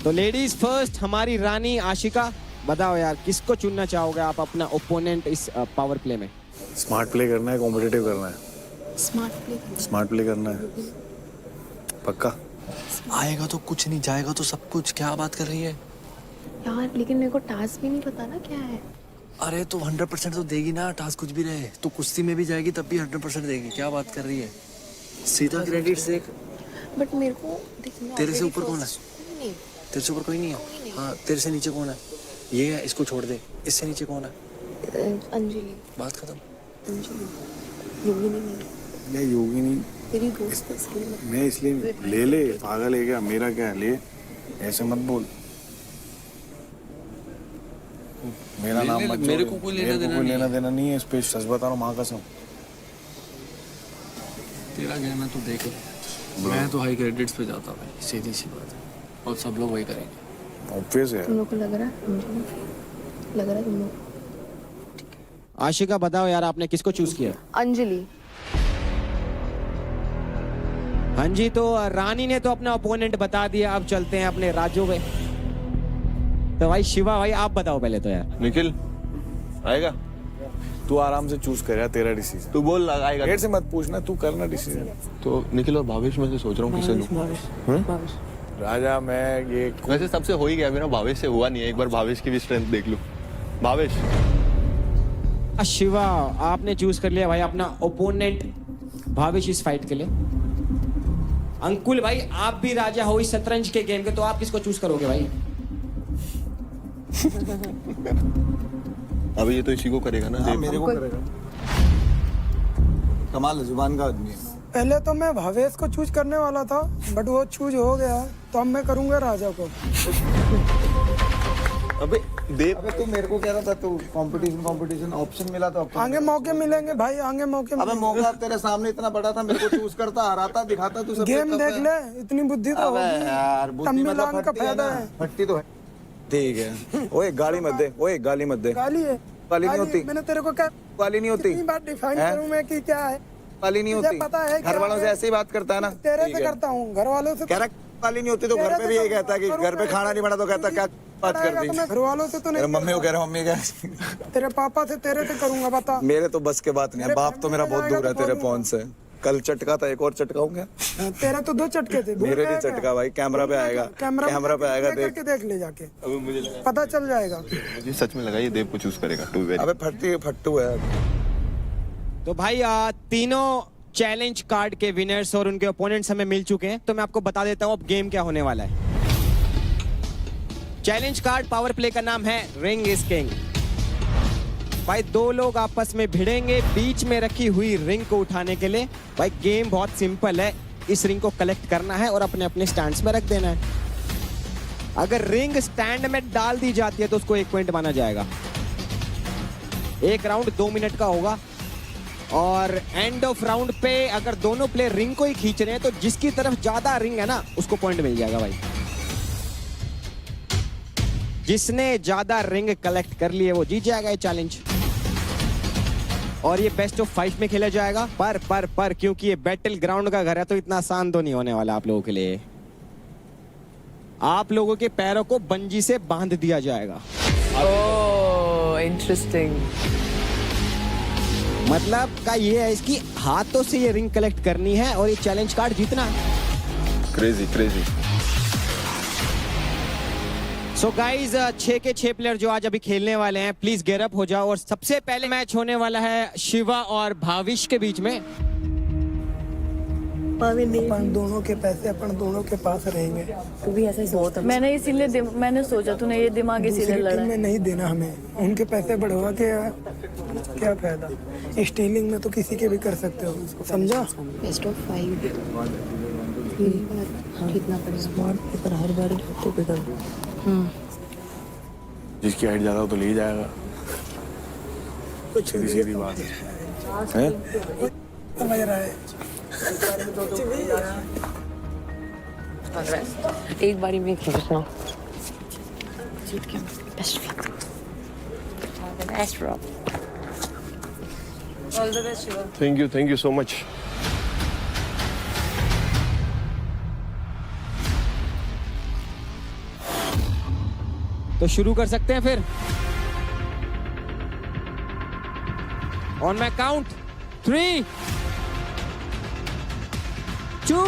तो लेडीज फर्स्ट, हमारी रानी आशिका, बताओ यार किसको चुनना चाहोगे आप अपना ओपोनेंट इस पावर प्ले में? स्मार्ट प्ले करना है, कॉम्पिटिटिव करना है। स्मार्ट प्ले करना है पक्का। आएगा तो कुछ नहीं, जाएगा तो सब कुछ। क्या बात कर रही है यार, लेकिन मेरे को टास्क भी नहीं पता ना क्या है। अरे तो 100% तो देगी ना, टास्क कुछ भी रहे। तो कुश्ती में भी जाएगी तब भी 100% देगी। क्या बात कर रही है, सीधा क्रेडिट से। बट मेरे को तेरे से ऊपर कौन है? तेरे से ऊपर कोई नहीं है। हाँ, तेरे से नीचे कौन है? ये है, इसको छोड़ दे। इससे नीचे कौन है? अंजलि। बात खत्म। अंजलि योगिनी नहीं, मैं योगिनी तेरी दोस्त है इसलिए। मैं इसलिए ले पागल है क्या? मेरा क्या है, ले ऐसे मत बोल। मेरा नाम मत, मेरे को कोई लेना देना नहीं है इस पे, सच बता रहा हूँ माँ कसम। तेरा कहना तो देख, मैं तो हाई क्रेडिट्स पे जाता भाई, सीधी सी बात है, और सब लोग वही करेंगे। ऑब्वियस है। तुम लोग को लग रहा है, लग रहा है तुम लोग। आशिका बताओ यार, आपने किसको चूज किया? अंजलि। हाँ जी, तो रानी ने तो अपना ओपोनेंट बता दिया, अब चलते हैं अपने राजू पे। तो भाई शिवा भाई, आप बताओ पहले तो यार। निखिल आएगा? तू आराम से चूज कर यार, तेरा डिसीजन। तू बोल आएगा? डेट से मत पूछना, तू करना डिसीजन। तो निखिल और भावेश में से सोच रहा हूँ किसे लूं। राजा मैं ये वैसे सबसे हो ही गया मेरा, भावेश से हुआ नहीं है। एक बार भावेश की भी स्ट्रेंथ देख लूं। भावेश। शिवा, आपने चूज कर लिया भाई अपना ओपोनेंट भावेश इस फाइट के लिए। अंकुल भाई, आप भी राजा हो इस शतरंज के गेम के, तो आप किसको चूज करोगे भाई? अभी ये तो इसी को करेगा ना। हाँ, मेरे को करेगा। कमाल है, जुबान का आदमी है। पहले तो मैं भावेश को चूज करने वाला था, बट वो चूज हो गया, तो अब मैं करूंगा राजा को। अबे देव, अबे तू मेरे को कह रहा था, तू कंपटीशन ऑप्शन मिला तो आगे मौके मिलेंगे भाई, आगे मौके अबे मिलेंगे। मौका तेरे सामने इतना बड़ा था, मेरे को चूज करता, हराता, दिखाता, तू सब गेम देख ले, इतनी बुद्धि तो अबे होगी। यार, बुद्धि मतलब तमिलान का फट्टी है फायदा ना, है। फट्टी तो है। ठीक है। ओए गाली मत दे, ओए गाली मत दे। गाली है, गाली नहीं होती। मैंने तेरे को क्या गाली नहीं होती। कितनी बार डिफाइन हैं? करूं मैं कि क्या है? गाली नहीं मुझे होती। पता है घर वालों से ऐसे ही बात करता है ना। तेरे ठीक से है। करता हूँ, घर वालों से कह रहा गाली नहीं होती तो घर पे भी यही कहता है कि घर पे खाना नहीं बना तो कहता क्या बात कर दी। मैं घर वालों से तो मेरे नहीं, मम्मी को कह रहा, मम्मी क्या तेरे पापा से तेरे से करूंगा, बता। मेरे तो बस के बात नहीं है, बाप तो मेरा बहुत दूर है तेरे फोन से। कल चटका था, एक और चटकाऊंगा। तेरा तो 2 चटके थे। मेरे नहीं चटका भाई, कैमरा पे आएगा, कैमरा पे आएगा, देख। देख ले जाके, अबे मुझे लगा, पता चल जाएगा। मुझे सच में लगा ये देव को चूज करेगा। To very. अबे फट्टू है। तो भाई तीनों चैलेंज कार्ड के विनर्स और उनके ओपोनेंट्स हमें मिल चुके हैं, तो मैं आपको बता देता हूँ अब गेम क्या होने वाला है। चैलेंज कार्ड पावर प्ले का नाम है रिंग इज किंग। भाई 2 लोग आपस में भिड़ेंगे बीच में रखी हुई रिंग को उठाने के लिए। भाई गेम बहुत सिंपल है, इस रिंग को कलेक्ट करना है और अपने अपने स्टैंड्स में रख देना है। अगर रिंग स्टैंड में डाल दी जाती है तो उसको 1 पॉइंट माना जाएगा। एक राउंड 2 मिनट का होगा और एंड ऑफ राउंड पे अगर दोनों प्लेयर रिंग को ही खींच रहे हैं तो जिसकी तरफ ज्यादा रिंग है ना उसको पॉइंट मिल जाएगा भाई। जिसने ज्यादा रिंग कलेक्ट कर लिए वो जीत जाएगा ये चैलेंज। और ये बेस्ट ऑफ 5 में खेला जाएगा। पर क्योंकि ये बैटल ग्राउंड का घर है तो इतना आसान तो नहीं होने वाला आप लोगों के लिए। आप लोगों के पैरों को बंजी से बांध दिया जाएगा। इंटरेस्टिंग। मतलब का ये है इसकी हाथों से ये रिंग कलेक्ट करनी है और ये चैलेंज कार्ड जीतना है। Crazy crazy. सो गाइज 6 के 6 प्लेयर जो आज अभी खेलने वाले हैं, प्लीज गेट अप हो जाओ। और सबसे पहले मैच होने वाला है शिवा और भाविश के बीच में। अपन दोनों के पैसे अपन दोनों के पास रहेंगे। तू भी ऐसा ही सोचता। मैंने इसीलिए मैंने सोचा तूने ये दिमाग इसीलिए दूसरी लड़ा टीम में नहीं देना हमें, उनके पैसे बढ़वा के क्या फायदा। स्टीलिंग में तो किसी के भी कर सकते हो, समझा? बेस्ट ऑफ 5 कितना स्मार्ट पेपर हर बार तो पेपर। जिसकी हाइट ज्यादा हो तो ले जाएगा। सीधी सीधी बात है। समझ रहा है। एक बारी में खेल रहा हूँ, जीत गया। Best rock. All the best Shiva. Thank you so much. तो शुरू कर सकते हैं फिर। ऑन माय काउंट 3 2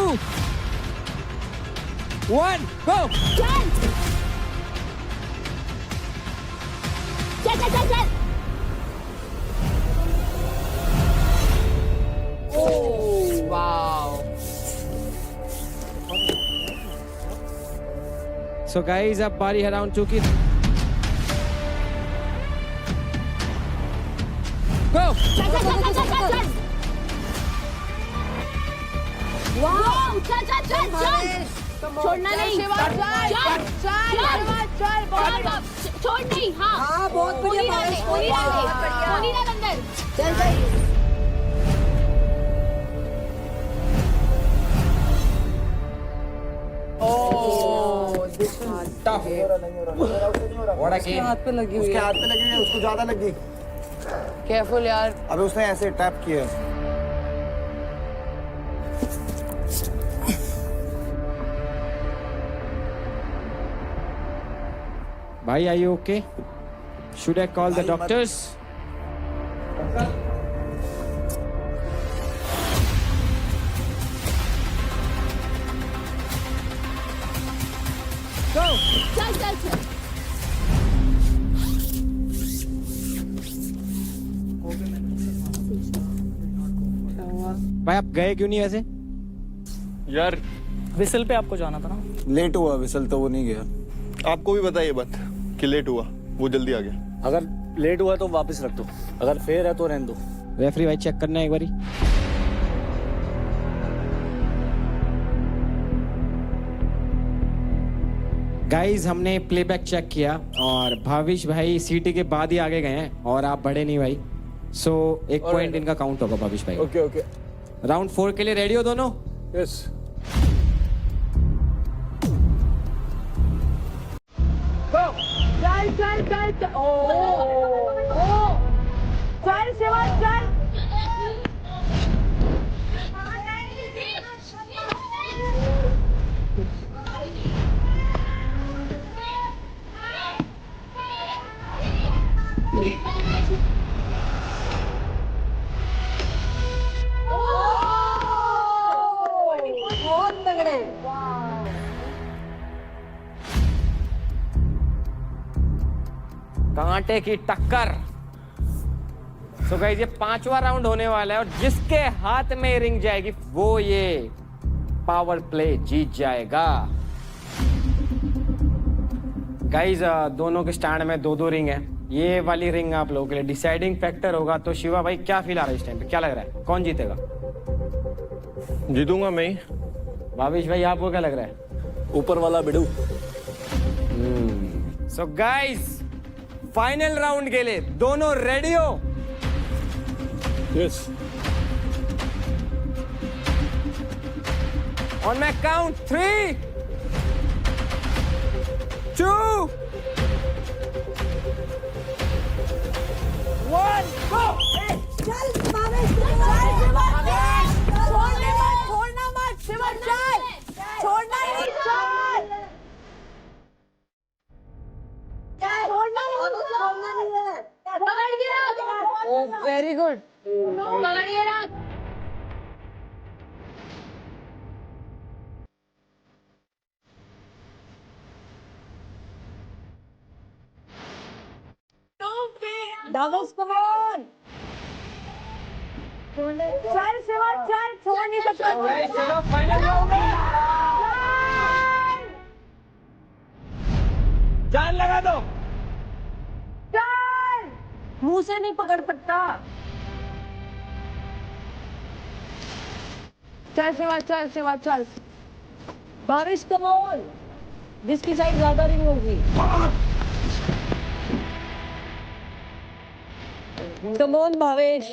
1 गो। चल। Oh wow. सो गाइस अब बारी है राउंड 2 की। गो। चल। वाओ, चल। छोड़ना नहीं। चल। छोड़ नहीं। हाँ बहुत बढ़िया। कोनी डाल अंदर। चल। उसके हाथ पे लगी हुई है, उसको ज्यादा लगी। केयरफुल यार। अबे उसने ऐसे टैप किया। भाई are you okay? Should I call the doctors? चल। भाई आप गए क्यों नहीं वैसे? यार विसल पे आपको जाना था ना। लेट हुआ विसल तो वो नहीं गया। आपको भी पता है ये बात कि लेट हुआ, वो जल्दी आ गया। अगर लेट हुआ तो वापस रख दो, अगर फेयर है तो रहने दो। रेफरी भाई चेक करना है एक बारी। गाइस हमने प्लेबैक चेक किया और भाविश भाई सीटी के बाद ही आगे गए हैं और आप बढ़े नहीं भाई। सो एक पॉइंट इनका काउंट होगा भाविश भाई। Okay okay. राउंड 4 के लिए रेडी हो दोनों? यस। चल चल चल ओ चल शिवा चल। बहुत तगड़े। कांटे की टक्कर। सो गाइस ये 5वां राउंड होने वाला है और जिसके हाथ में रिंग जाएगी वो ये पावर प्ले जीत जाएगा। गाइस दोनों के स्टैंड में 2-2 रिंग है। ये वाली रिंग आप लोगों के लिए डिसाइडिंग फैक्टर होगा। तो शिवा भाई क्या फील आ रहा है इस टाइम पे, क्या लग रहा है कौन जीतेगा? जीतूंगा मैं ही। भाविश भाई आपको क्या लग रहा है? ऊपर वाला बिडू। सो गाइस फाइनल राउंड के लिए दोनों रेडी हो? यस। ऑन माय काउंट 3, 2, 1 गो। चल भावेश चल शिवा चल। छोड़ने मत, छोड़ना मत शिवा चल। छोड़ना ही नहीं, चल। छोड़ना नहीं है। पकड़ के रख। ओ वेरी गुड। पकड़ के रख। Doubles, come on! चल शिवा चल, छोड़ नहीं सकता। चलो फाइनल राउंड है। जान लगा दो। चल मुंह से नहीं पकड़ सकता। चल शिवा चल, शिवा चल। बारिश कम ऑन। जिसकी साइड ज्यादा रिंग होगी। Come on Bhavesh.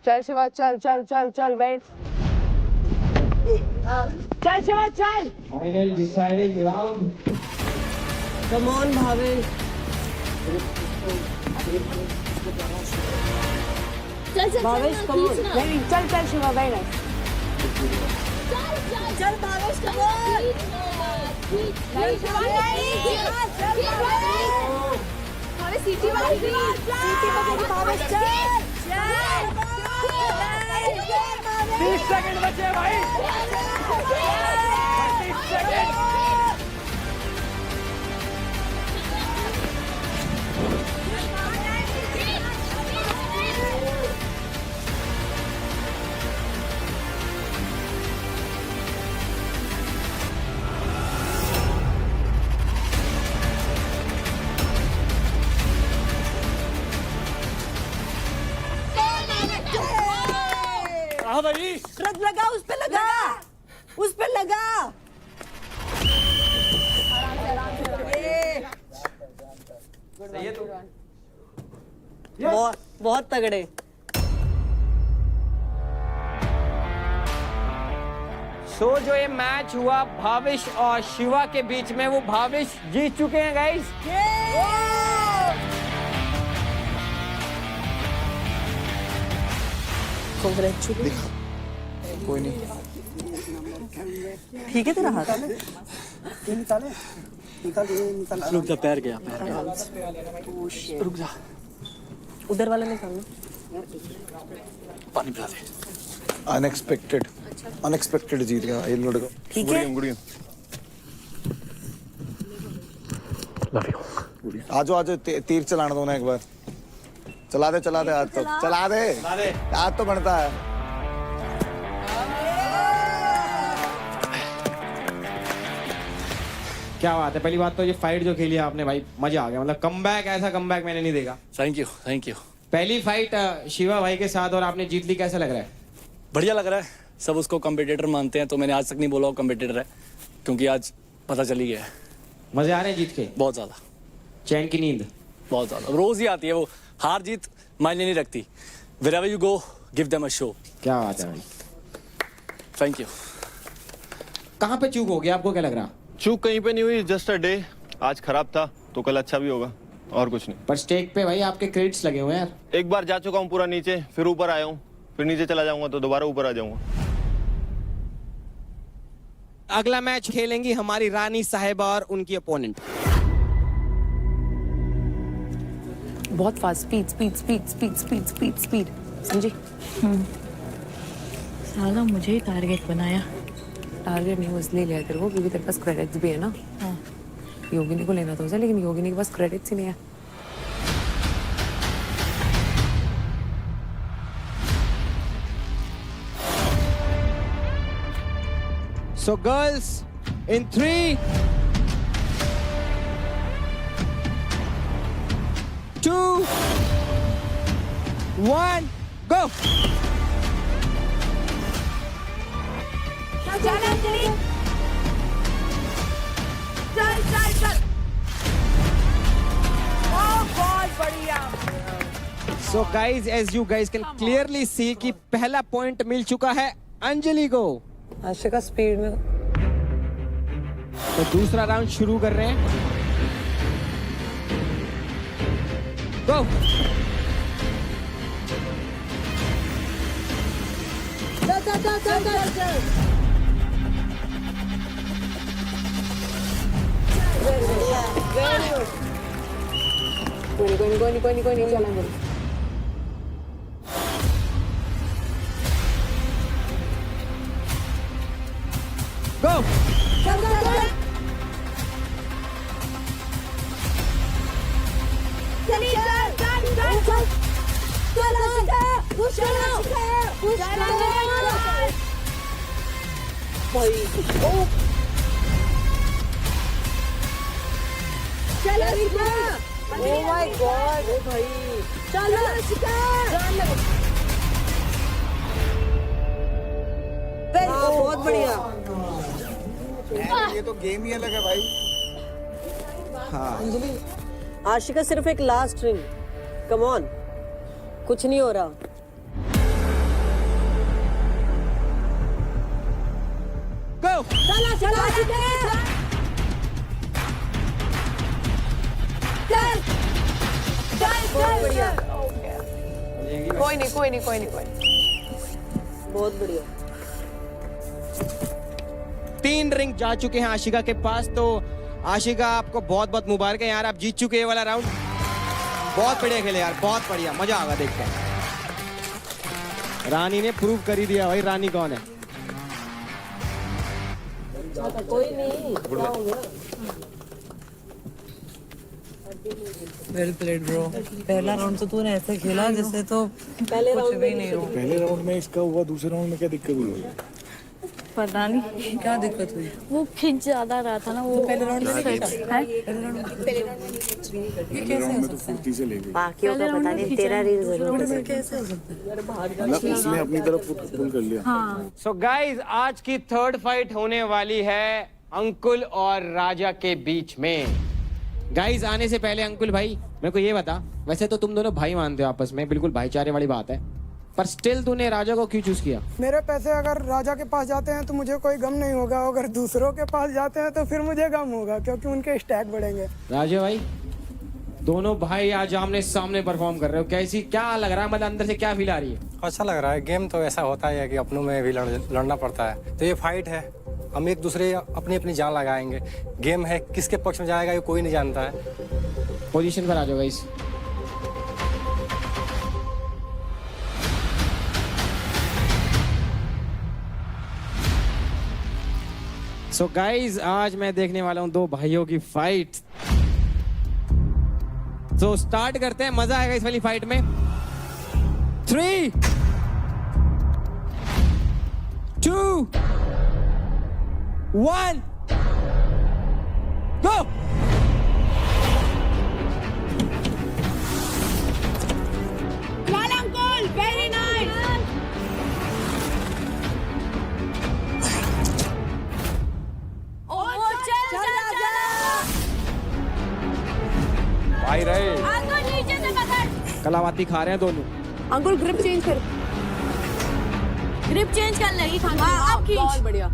चल शिवा चल चल चल चल वेट। चल शिवा चल। Final deciding round. Come on Bhavesh. Bhavesh come on. चल चल शिवा वेरी नाइस। चल भावेश कम ऑन। भावेश सीटी वाली सीटी पकड़ी भावेश चल। 30 सेकंड बचे भाई। 30 सेकंड। हाँ भाई रख लगा, उस पे लगा, उस पे लगा। सही है तू। बहुत तगड़े। सो जो ये मैच हुआ भाविश और शिवा के बीच में, वो भाविश जीत चुके हैं गाइस। कोई नहीं। ठीक है तेरा हाथ? रुक जा, पैर गया, पैर गया। रुक जा। उधर वाले निकालना। पानी पिला दे। अनएक्सपेक्टेड, अनएक्सपेक्टेड जीत गया ये लड़का। ठीक है। Love you. आजो आजो तीर चलाना दो ना एक बार। चला दे आज तो चला दे आज तो बनता है। क्या बात है। पहली बात तो ये फाइट जो खेली आपने भाई मजा आ गया, मतलब कमबैक, ऐसा कमबैक मैंने नहीं देखा। Thank you thank you. पहली फाइट शिवा भाई के साथ और आपने जीत ली, कैसा लग रहा है? बढ़िया लग रहा है। सब उसको कम्पिटिटर मानते हैं, तो मैंने आज तक नहीं बोला वो कम्पिटिटर है, क्योंकि आज पता चली गया है। मजे आ रहे हैं जीत के? बहुत ज्यादा। चैन की नींद? बहुत ज्यादा। रोज ही आती है वो, हार जीत मायने नहीं रखती। Wherever you go, give them a show. क्या बात है भाई। Thank you. कहाँ पे चूक हो गया, आपको क्या लग रहा? चूक कहीं पे नहीं हुई, जस्ट अ डे। आज खराब था तो कल अच्छा भी होगा, और कुछ नहीं। पर स्टेक पे भाई आपके क्रेडिट्स लगे हुए हैं यार। एक बार जा चुका हूँ पूरा नीचे, फिर ऊपर आया हूँ, फिर नीचे चला जाऊंगा तो दोबारा ऊपर आ जाऊंगा। अगला मैच खेलेंगी हमारी रानी साहिबा और उनकी अपोनेंट। बहुत fast, speed speed speed speed speed speed speed, समझी? साला मुझे ही टारगेट बनाया। टारगेट नहीं, वो इसलिए लिया तेरे को क्योंकि तेरे पास क्रेडिट्स भी है ना। हाँ। योगिनी को लेना था उसे, लेकिन योगिनी के पास क्रेडिट्स ही नहीं है। So girls, in 3, 2, 1, go! चल अंजलि, चल। बहुत बढ़िया। So guys, as you guys can clearly see कि पहला पॉइंट मिल चुका है अंजलि को। आशिका स्पीड में। तो दूसरा राउंड शुरू कर रहे हैं। गो। चल। कोई नहीं चल अंजलि। गो। Oh my God, भाई चलो बहुत बढ़िया। ये तो गेम ही अलग है भाई। अंजलि, आशिका सिर्फ एक लास्ट रिंग, कम ऑन, कुछ नहीं हो रहा। गो। चला बहुत बढ़िया। कोई नहीं। बहुत बढ़िया। 3 रिंग जा चुके हैं आशिका के पास। तो आशिका, आपको बहुत बहुत मुबारक है यार, आप जीत चुके हैं ये वाला राउंड। बहुत बढ़िया खेले यार, बहुत बढ़िया, मजा आगा देखकर। रानी ने प्रूव कर ही दिया भाई, रानी कौन है। कोई नहीं, क्या हो गया? Well played bro. पहला राउंड तो तूने ऐसे खेला जैसे तो पहले राउंड में नहीं हो। पहले राउंड में इसका हुआ, दूसरे राउंड में क्या दिक्कत हुई? पता नहीं क्या दिक्कत हुई। वो खिंच ज्यादा रहा था ना वो। पहले राउंड में पहले राउंड में तो फुर्ती से ले गई। बाकियों का पता नहीं, तेरा रील जरूर। कैसे हो सकता है? मतलब उसने अपनी तरफ पुल कर लिया। हाँ। सो गाइज, आज की थर्ड फाइट होने वाली है अंकुल और राजा के बीच में। गाइस, आने से पहले अंकुल भाई मेरे को ये बता, वैसे तो तुम दोनों भाई मानते हो आपस में, बिल्कुल भाईचारे वाली बात है, पर स्टिल तूने राजा को क्यों चूज किया? मेरे पैसे अगर राजा के पास जाते हैं तो मुझे कोई गम नहीं होगा, अगर दूसरों के पास जाते हैं तो फिर मुझे गम होगा, क्योंकि उनके स्टैक बढ़ेंगे। राजा भाई, दोनों भाई आज आमने सामने परफॉर्म कर रहे हो, कैसी, क्या लग रहा है, मतलब अंदर से क्या फील आ रही है? अच्छा लग रहा है। गेम तो ऐसा होता है कि अपनों में भी लड़ना पड़ता है, तो ये फाइट है, हम एक दूसरे अपनी अपनी जान लगाएंगे। गेम है, किसके पक्ष में जाएगा ये कोई नहीं जानता है। पोजीशन पर आ जाओ गाइस। सो गाइस, आज मैं देखने वाला हूं दो भाइयों की फाइट। तो स्टार्ट करते हैं, मजा आएगा इस वाली फाइट में। 3 2 1 गो। Very nice. भाई रहे नीचे से पकड़। कलावाती खा रहे हैं दोनों। अंकुल ग्रिप चेंज कर। ग्रिप चेंज कर लगी खाना। अब खींच। बहुत बढ़िया।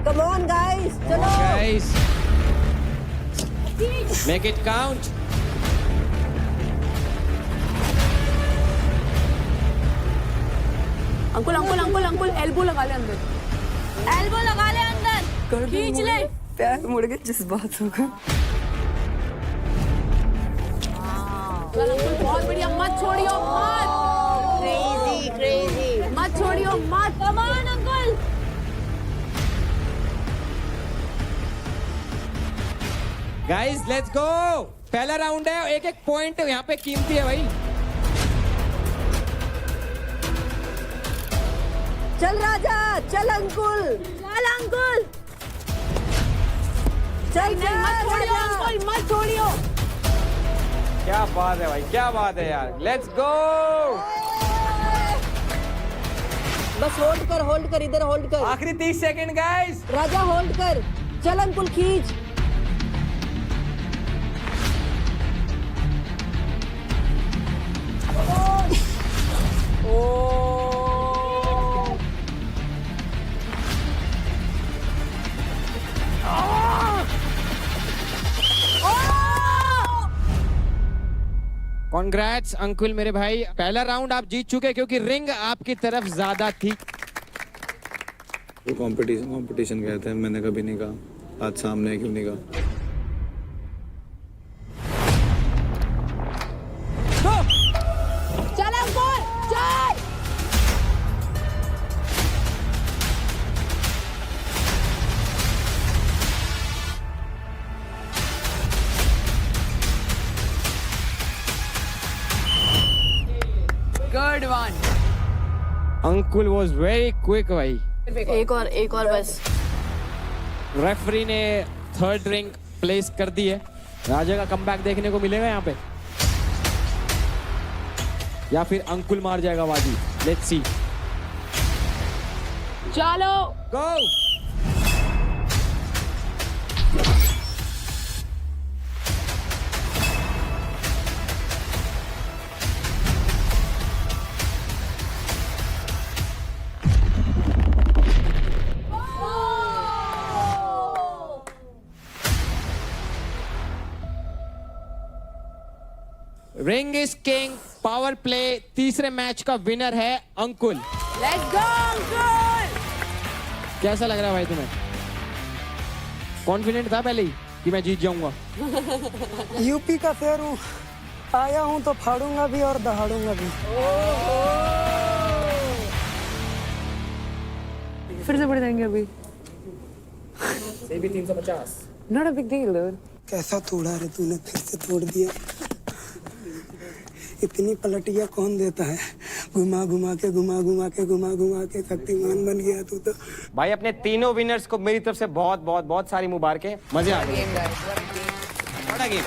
Come on, guys. चलो। Guys, make it count. Ankul Ankul Ankul Ankul elbow लगा ले अंदर। एल्बो लगा ले अंदर। खींच ले। पैर मुड़ के जज्बात होगा। चल अंकुल बहुत बढ़िया, मत छोड़ियो मत। Crazy crazy. मत छोड़ियो मत। Come on Ankul. Guys let's go. पहला राउंड है, एक एक पॉइंट यहाँ पे कीमती है भाई। चल राजा, चल अंकुल, चल अंकुल। चल नहीं मत छोड़ियो अंकुल, मत छोड़ियो। क्या बात है भाई, क्या बात है यार। Let's go. बस होल्ड कर, इधर होल्ड कर। आखिरी 30 सेकंड गाइस। राजा होल्ड कर, चल अंकुल खींच। कॉन्ग्रेट्स अंकुल मेरे भाई, पहला राउंड आप जीत चुके क्योंकि रिंग आपकी तरफ ज्यादा थी। वो कंपटीशन कहते हैं, मैंने कभी नहीं कहा, आज सामने क्यों नहीं कहा। चल अंकुल चल। Good one. Ankul was very quick भाई। एक और बस। रेफरी ने थर्ड रिंग प्लेस कर दी है। राजा का कमबैक देखने को मिलेगा यहाँ पे या फिर अंकुल मार जाएगा बाजी। Let's see. चलो go. Ring is king power play तीसरे मैच का विनर है अंकुल। Let's go Ankul. कैसा लग रहा है भाई तुम्हें? कॉन्फिडेंट था पहले ही कि मैं जीत जाऊंगा? यूपी का शेर हूँ, आया हूँ तो फाड़ूंगा भी और दहाड़ूंगा भी। फिर से बढ़ जाएंगे अभी। से भी 350। Not a big deal. कैसा तोड़ा रे तूने, फिर से तोड़ दिया। इतनी पलटिया कौन देता है? घुमा घुमा के शक्तिमान बन गया तू तो। भाई अपने तीनों विनर्स को मेरी तरफ से बहुत बहुत बहुत सारी मुबारकें। मजे आ गए। बड़ा गेम।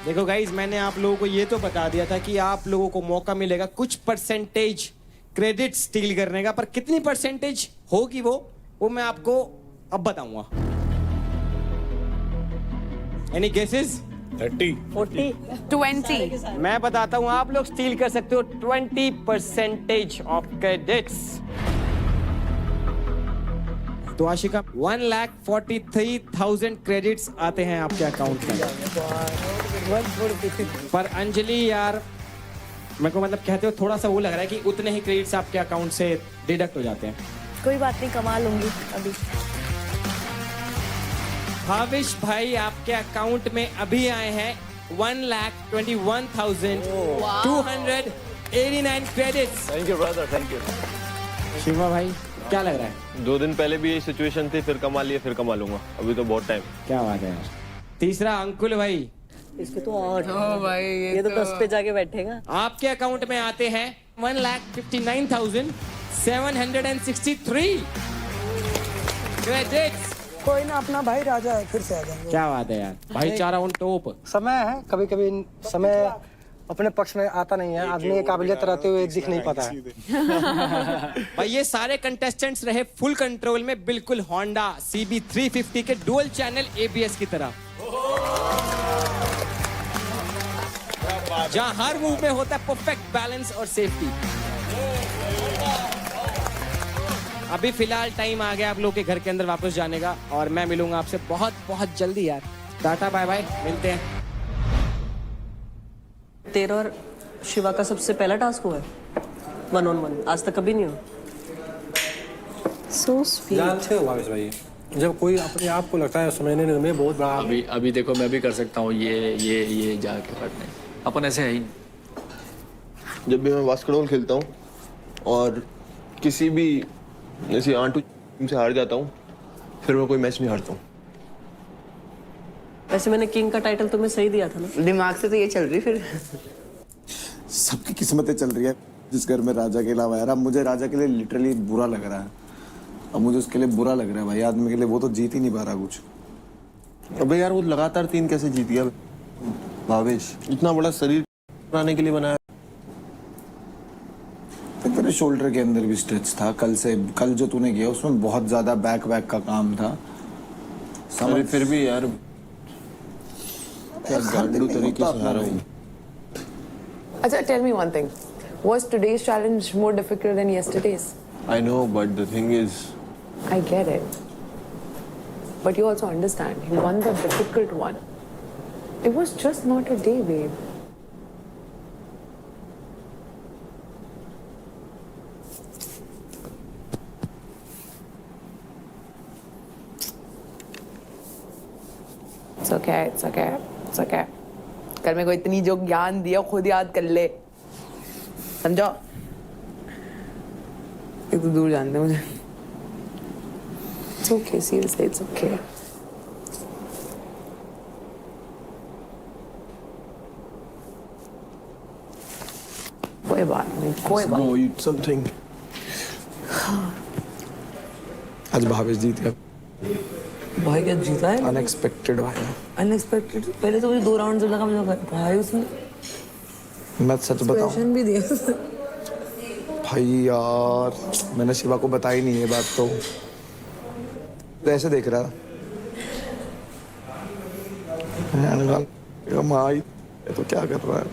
देखो गाइज, मैंने आप लोगों को ये तो बता दिया था कि आप लोगों को मौका मिलेगा कुछ परसेंटेज क्रेडिट स्टील करने का, पर कितनी परसेंटेज होगी वो मैं आपको अब बताऊंगा। Any guesses? 30 40 20। मैं बताता हूं, आप लोग स्टील कर सकते हो 20% ऑफ क्रेडिट्स। तो आशिका 1,43,000 क्रेडिट्स आते हैं आपके अकाउंट में। पर अंजलि यार, मेरे को मतलब कहते हो थोड़ा सा वो लग रहा है कि उतने ही क्रेडिट्स आपके अकाउंट से डिडक्ट हो जाते हैं। कोई बात नहीं, कमा लूंगी अभी। भाविश भाई आपके अकाउंट में अभी आए हैं 1,21,289 credits. Thank you brother, thank you. Shiva भाई क्या लग रहा है? 2 दिन पहले भी यही सिचुएशन थी, फिर कमा लिए, फिर कमा लूंगा, अभी तो बहुत टाइम। क्या बात है यार। तीसरा अंकुल भाई, इसके तो 8। भाई ये तो 10 पे जाके बैठेगा। आपके अकाउंट में आते हैं 1,59,763 क्रेडिट्स। कोई ना, अपना भाई राजा है, फिर से आ जाएंगे। क्या बात है यार, भाईचारा ऑन टॉप। समय है, कभी कभी समय अपने पक्ष में आता नहीं है, आदमी की काबिलियत रहते हुए दिख नहीं पाता है। भाई ये सारे कंटेस्टेंट्स रहे फुल कंट्रोल में, बिल्कुल होंडा CB350 के डुअल चैनल ABS की तरह, जहां हर मूव में होता है परफेक्ट बैलेंस और सेफ्टी। अभी फिलहाल टाइम आ गया आप लोग के घर के अंदर वापस जाने का, और मैं मिलूंगा आपसे बहुत बहुत जल्दी यार। टाटा बाय बाय, मिलते हैं। तेरा और शिवा का सबसे पहला टास्क हुआ है 1-on-1, आज तक कभी नहीं हुआ। So sweet. जानते हो भावेश भाई, जब कोई अपने आप को लगता है समझने में बहुत बड़ा, अभी देखो मैं भी कर सकता हूँ ये जाके पढ़ने, अपन ऐसे है ही। जब भी मैं बास्केटबॉल खेलता हूँ और किसी भी ऐसी आंटू से हार जाता हूँ, फिर मैं कोई मैच नहीं हारता हूँ। वैसे मैंने किंग का टाइटल तुम्हें सही दिया था ना? दिमाग से तो ये चल रही फिर। सबकी किस्मतें चल रही है जिस घर में राजा के अलावा। यार अब मुझे राजा के लिए लिटरली बुरा लग रहा है, अब मुझे उसके लिए बुरा लग रहा है भाई। आदमी के लिए वो तो जीत ही नहीं पा रहा कुछ। अबे यार वो लगातार 3 कैसे जीत गया भावेश? इतना बड़ा शरीर बनाने के लिए बनाया। तेरे शोल्डर के अंदर भी स्ट्रेच था कल जो तूने किया उसमें बहुत ज्यादा बैक का काम था। समझ फिर भी यार गांडू तरीके से हारा हूँ। अच्छा, tell me one thing. Was today's challenge more difficult than yesterday's? I know, but the thing is, I get it. But you also understand, he won the difficult one. It was just not a day, babe. It's okay, it's okay, it's okay. कल मेरे को इतनी जो ज्ञान दिया खुद याद कर ले, समझो? एक तो दूर जानते मुझे। It's okay, seriously, it's okay. कोई बात नहीं, कोई बात। go eat something. आज भावेश जीत गया। भाई क्या जीता है? अनएक्सपेक्टेड भाई, अनएक्सपेक्टेड। पहले तो मुझे 2 राउंड लगा, मुझे लगा भाई उसने मैं सच बताऊं एक्सप्रेशन भी दिया। भाई यार मैंने शिवा को बताई नहीं ये बात, तो ऐसे देख रहा माई ये तो क्या कर रहा है।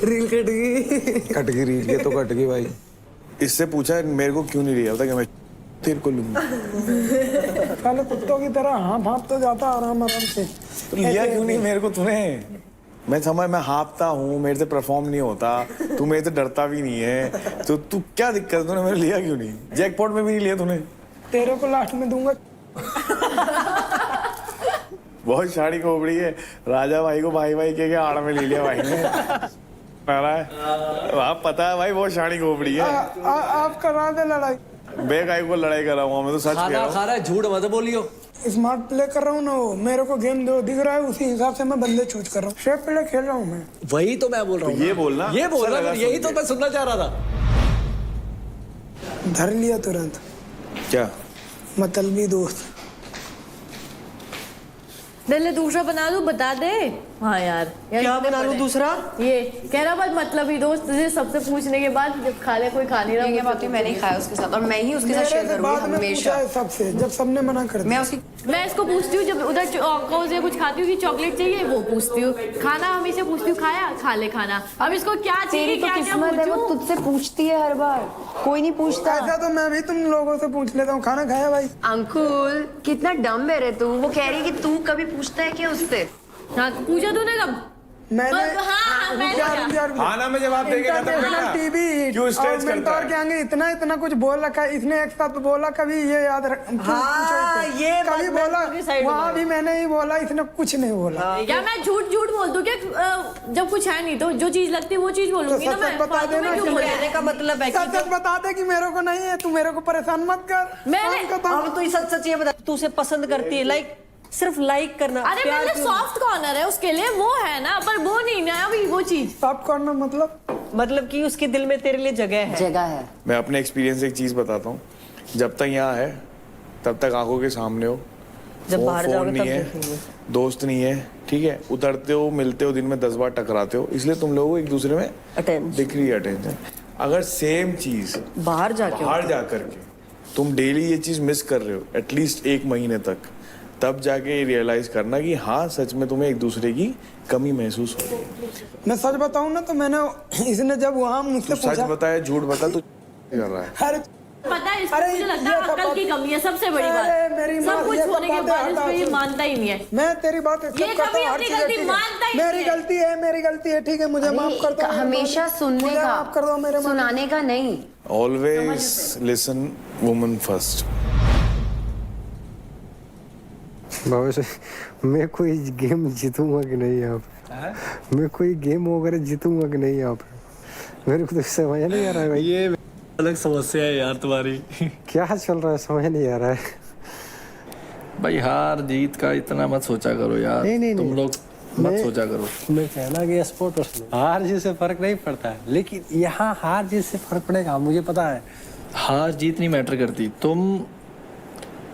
रील कट गई रील के तो कट गई भाई। इससे पूछा मेरे को क्यों नहीं लिया, बता कि मैं तेरे को लूंगा। पहले कुत्तों की तरह हाँप तो जाता आराम से। तो लिया क्यों नहीं मेरे को तूने? मैं समझ, मैं हाँपता हूँ, मेरे से परफॉर्म नहीं होता, तू मेरे से डरता भी नहीं है, तो तू क्या दिक्कत है? तूने मेरे लिया क्यों नहीं? जैकपॉट में भी नहीं लिया तूने। तेरे को लास्ट में दूंगा। बहुत शाड़ी खोपड़ी है, राजा भाई को भाई के आड़ में ले लिया भाई ने। आप पता है भाई बहुत शाड़ी खोपड़ी है। आप करा दे लड़ाई। बेगाई को लड़ाई कर रहा हूँ मैं तो सच कह रहा हूँ। झूठ मत बोलियो। स्मार्ट प्ले कर रहा हूँ ना, वो मेरे को गेम जो दिख रहा है उसी हिसाब से मैं बंदे चूज कर रहा हूँ। शेफ प्ले खेल रहा हूँ मैं। वही तो मैं बोल रहा हूँ। ये बोलना, ये बोल रहा हूँ, यही तो मैं सुनना चाह रहा था। धर लिया तुरंत। क्या मतलबी दोस्त। दिल दूसरा बना लूं, बता दे। हाँ यार क्या बना लूं दूसरा? ये कह रहा बस मतलब ही दोस्त, तुझे सबसे पूछने के बाद जब खा ले कोई खा नहीं रहा। बाकी मैंने ही खाया उसके साथ, और मैं ही उसके साथ शेयर करूंगी हमेशा। सबसे जब सबने मना कर दिया, मैं इसको पूछती हूँ जब उधर से कुछ खाती हूँ कि चॉकलेट चाहिए, वो पूछती हूँ। खाना हमेशा पूछती हूँ, खाया खा ले खाना। अब इसको क्या चाहिए, क्या किस्मत है, वो तुझसे पूछती है हर बार, कोई नहीं पूछता। ऐसा तो मैं भी तुम लोगों से पूछ लेता हूँ। खाना खाया भाई? अंकुल कितना डम है रे तू। वो कह रही है कि तू कभी पूछता है क्या उससे? हाँ पूछा तूने कब? मैंने हाँ ना में जवाब देके खत्म करना। टीवी क्यों स्ट्रेच करता मेंटोर है? के आगे इतना इतना कुछ बोल रखा है, इसने एक साथ बोला कभी ये याद रख ये कभी बोला वहाँ भी मैंने ही बोला, इसने कुछ नहीं बोला। क्या मैं झूठ बोल दूं क्या? जब कुछ है नहीं तो जो चीज लगती है वो चीज बोलूंगी ना मैं। बता देना, कहने का मतलब है कि सच बता दे कि मेरे को नहीं है, तू मेरे को परेशान मत कर। अब तू सच सच ये बता, तू उसे पसंद करती है? लाइक सिर्फ लाइक करना। अरे मेरे सॉफ्ट कॉर्नर है उसके लिए, वो है ना, पर वो नहीं ना अभी वो चीज। सॉफ्ट कॉर्नर मतलब कि उसके दिल में तेरे लिए जगह है। मैं अपने एक्सपीरियंस से एक चीज बताता हूँ, जब तक यहाँ है तब तक आंखों के सामने हो, जब बाहर फोन जाओगे नहीं तब है, देखेंगे। दोस्त नहीं है, ठीक है, उतरते हो मिलते हो दिन में 10 बार टकराते हो, इसलिए तुम लोगों को एक दूसरे में दिख रही है अटेंशन। अगर सेम चीज बाहर जा करके तुम डेली ये चीज मिस कर रहे हो एटलीस्ट 1 महीने तक, तब जाके रियलाइज करना कि हाँ सच में तुम्हें एक दूसरे की कमी महसूस हो रही है। मैं सच बताऊं ना तो मैंने, इसने जब वहाँ मुझसे सच बताया झूठ बता तो कर रहा है। अरे पता है इसको, मुझे लगता है अक्ल की कमी है सबसे बड़ी बात। मेरी सब कुछ होने के बाद इसको ये मानता ही नहीं है। मैं तेरी बात ये कभी अपनी गलती मानता ही मेरी गलती है, ठीक है, मुझे माफ कर दो। हमेशा सुनने का, माफ कर दो, मेरे सुनाने का नहीं। Always listen woman first. भविष्य मैं कोई गेम जीतूंगा कि नहीं यहाँ पे? मैं कोई गेम वगैरह जीतूंगा कि नहीं यहाँ पे? मेरे को तो समझ नहीं आ रहा है भाई। ये अलग समस्या है यार तुम्हारी। क्या चल रहा है समझ नहीं आ रहा है भाई। हार जीत का इतना मत सोचा करो यार। नहीं, तुम लोग मत सोचा करो। मैं कहना कि स्पोर्ट हार जीत से फर्क नहीं पड़ता है, लेकिन यहाँ हार जीत से फर्क पड़ेगा, मुझे पता है। हार जीत नहीं मैटर करती,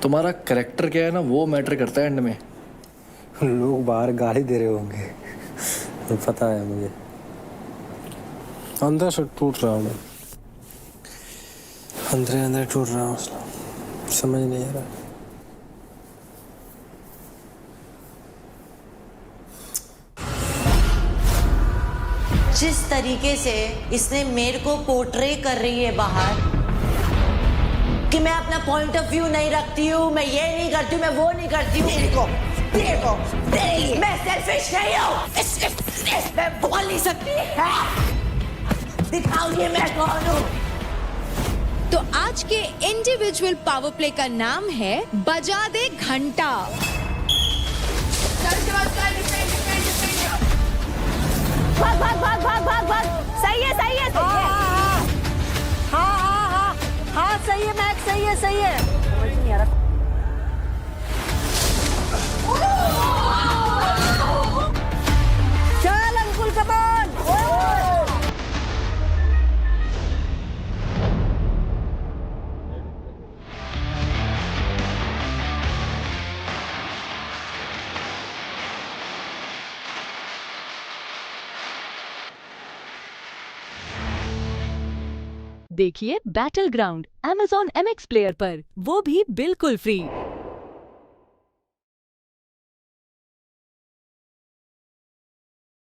तुम्हारा कैरेक्टर क्या है ना वो मैटर करता है एंड में। लोग बाहर गाली दे रहे होंगे तो पता है मुझे, अंदर से टूट रहा हूँ मैं, अंदर टूट रहा हूँ, समझ नहीं आ रहा। जिस तरीके से इसने मेरे को पोर्ट्रे कर रही है बाहर कि मैं अपना पॉइंट ऑफ व्यू नहीं रखती हूँ, मैं ये नहीं करती हूँ, मैं वो नहीं करती हूँ। मैं सेल्फिश नहीं हूँ, मैं बोल नहीं सकती। दिखाओगे मैं कौन हूँ। तो आज के इंडिविजुअल पावर प्ले का नाम है बजा दे घंटा। भाग भाग भाग भाग भाग भाग। सही है सही है सही है। हाँ सही है मैक्स, सही है सही है। समझ नहीं आ रहा। चल अंकुल कमान। देखिए battle ground Amazon MX player पर, वो भी बिल्कुल फ्री।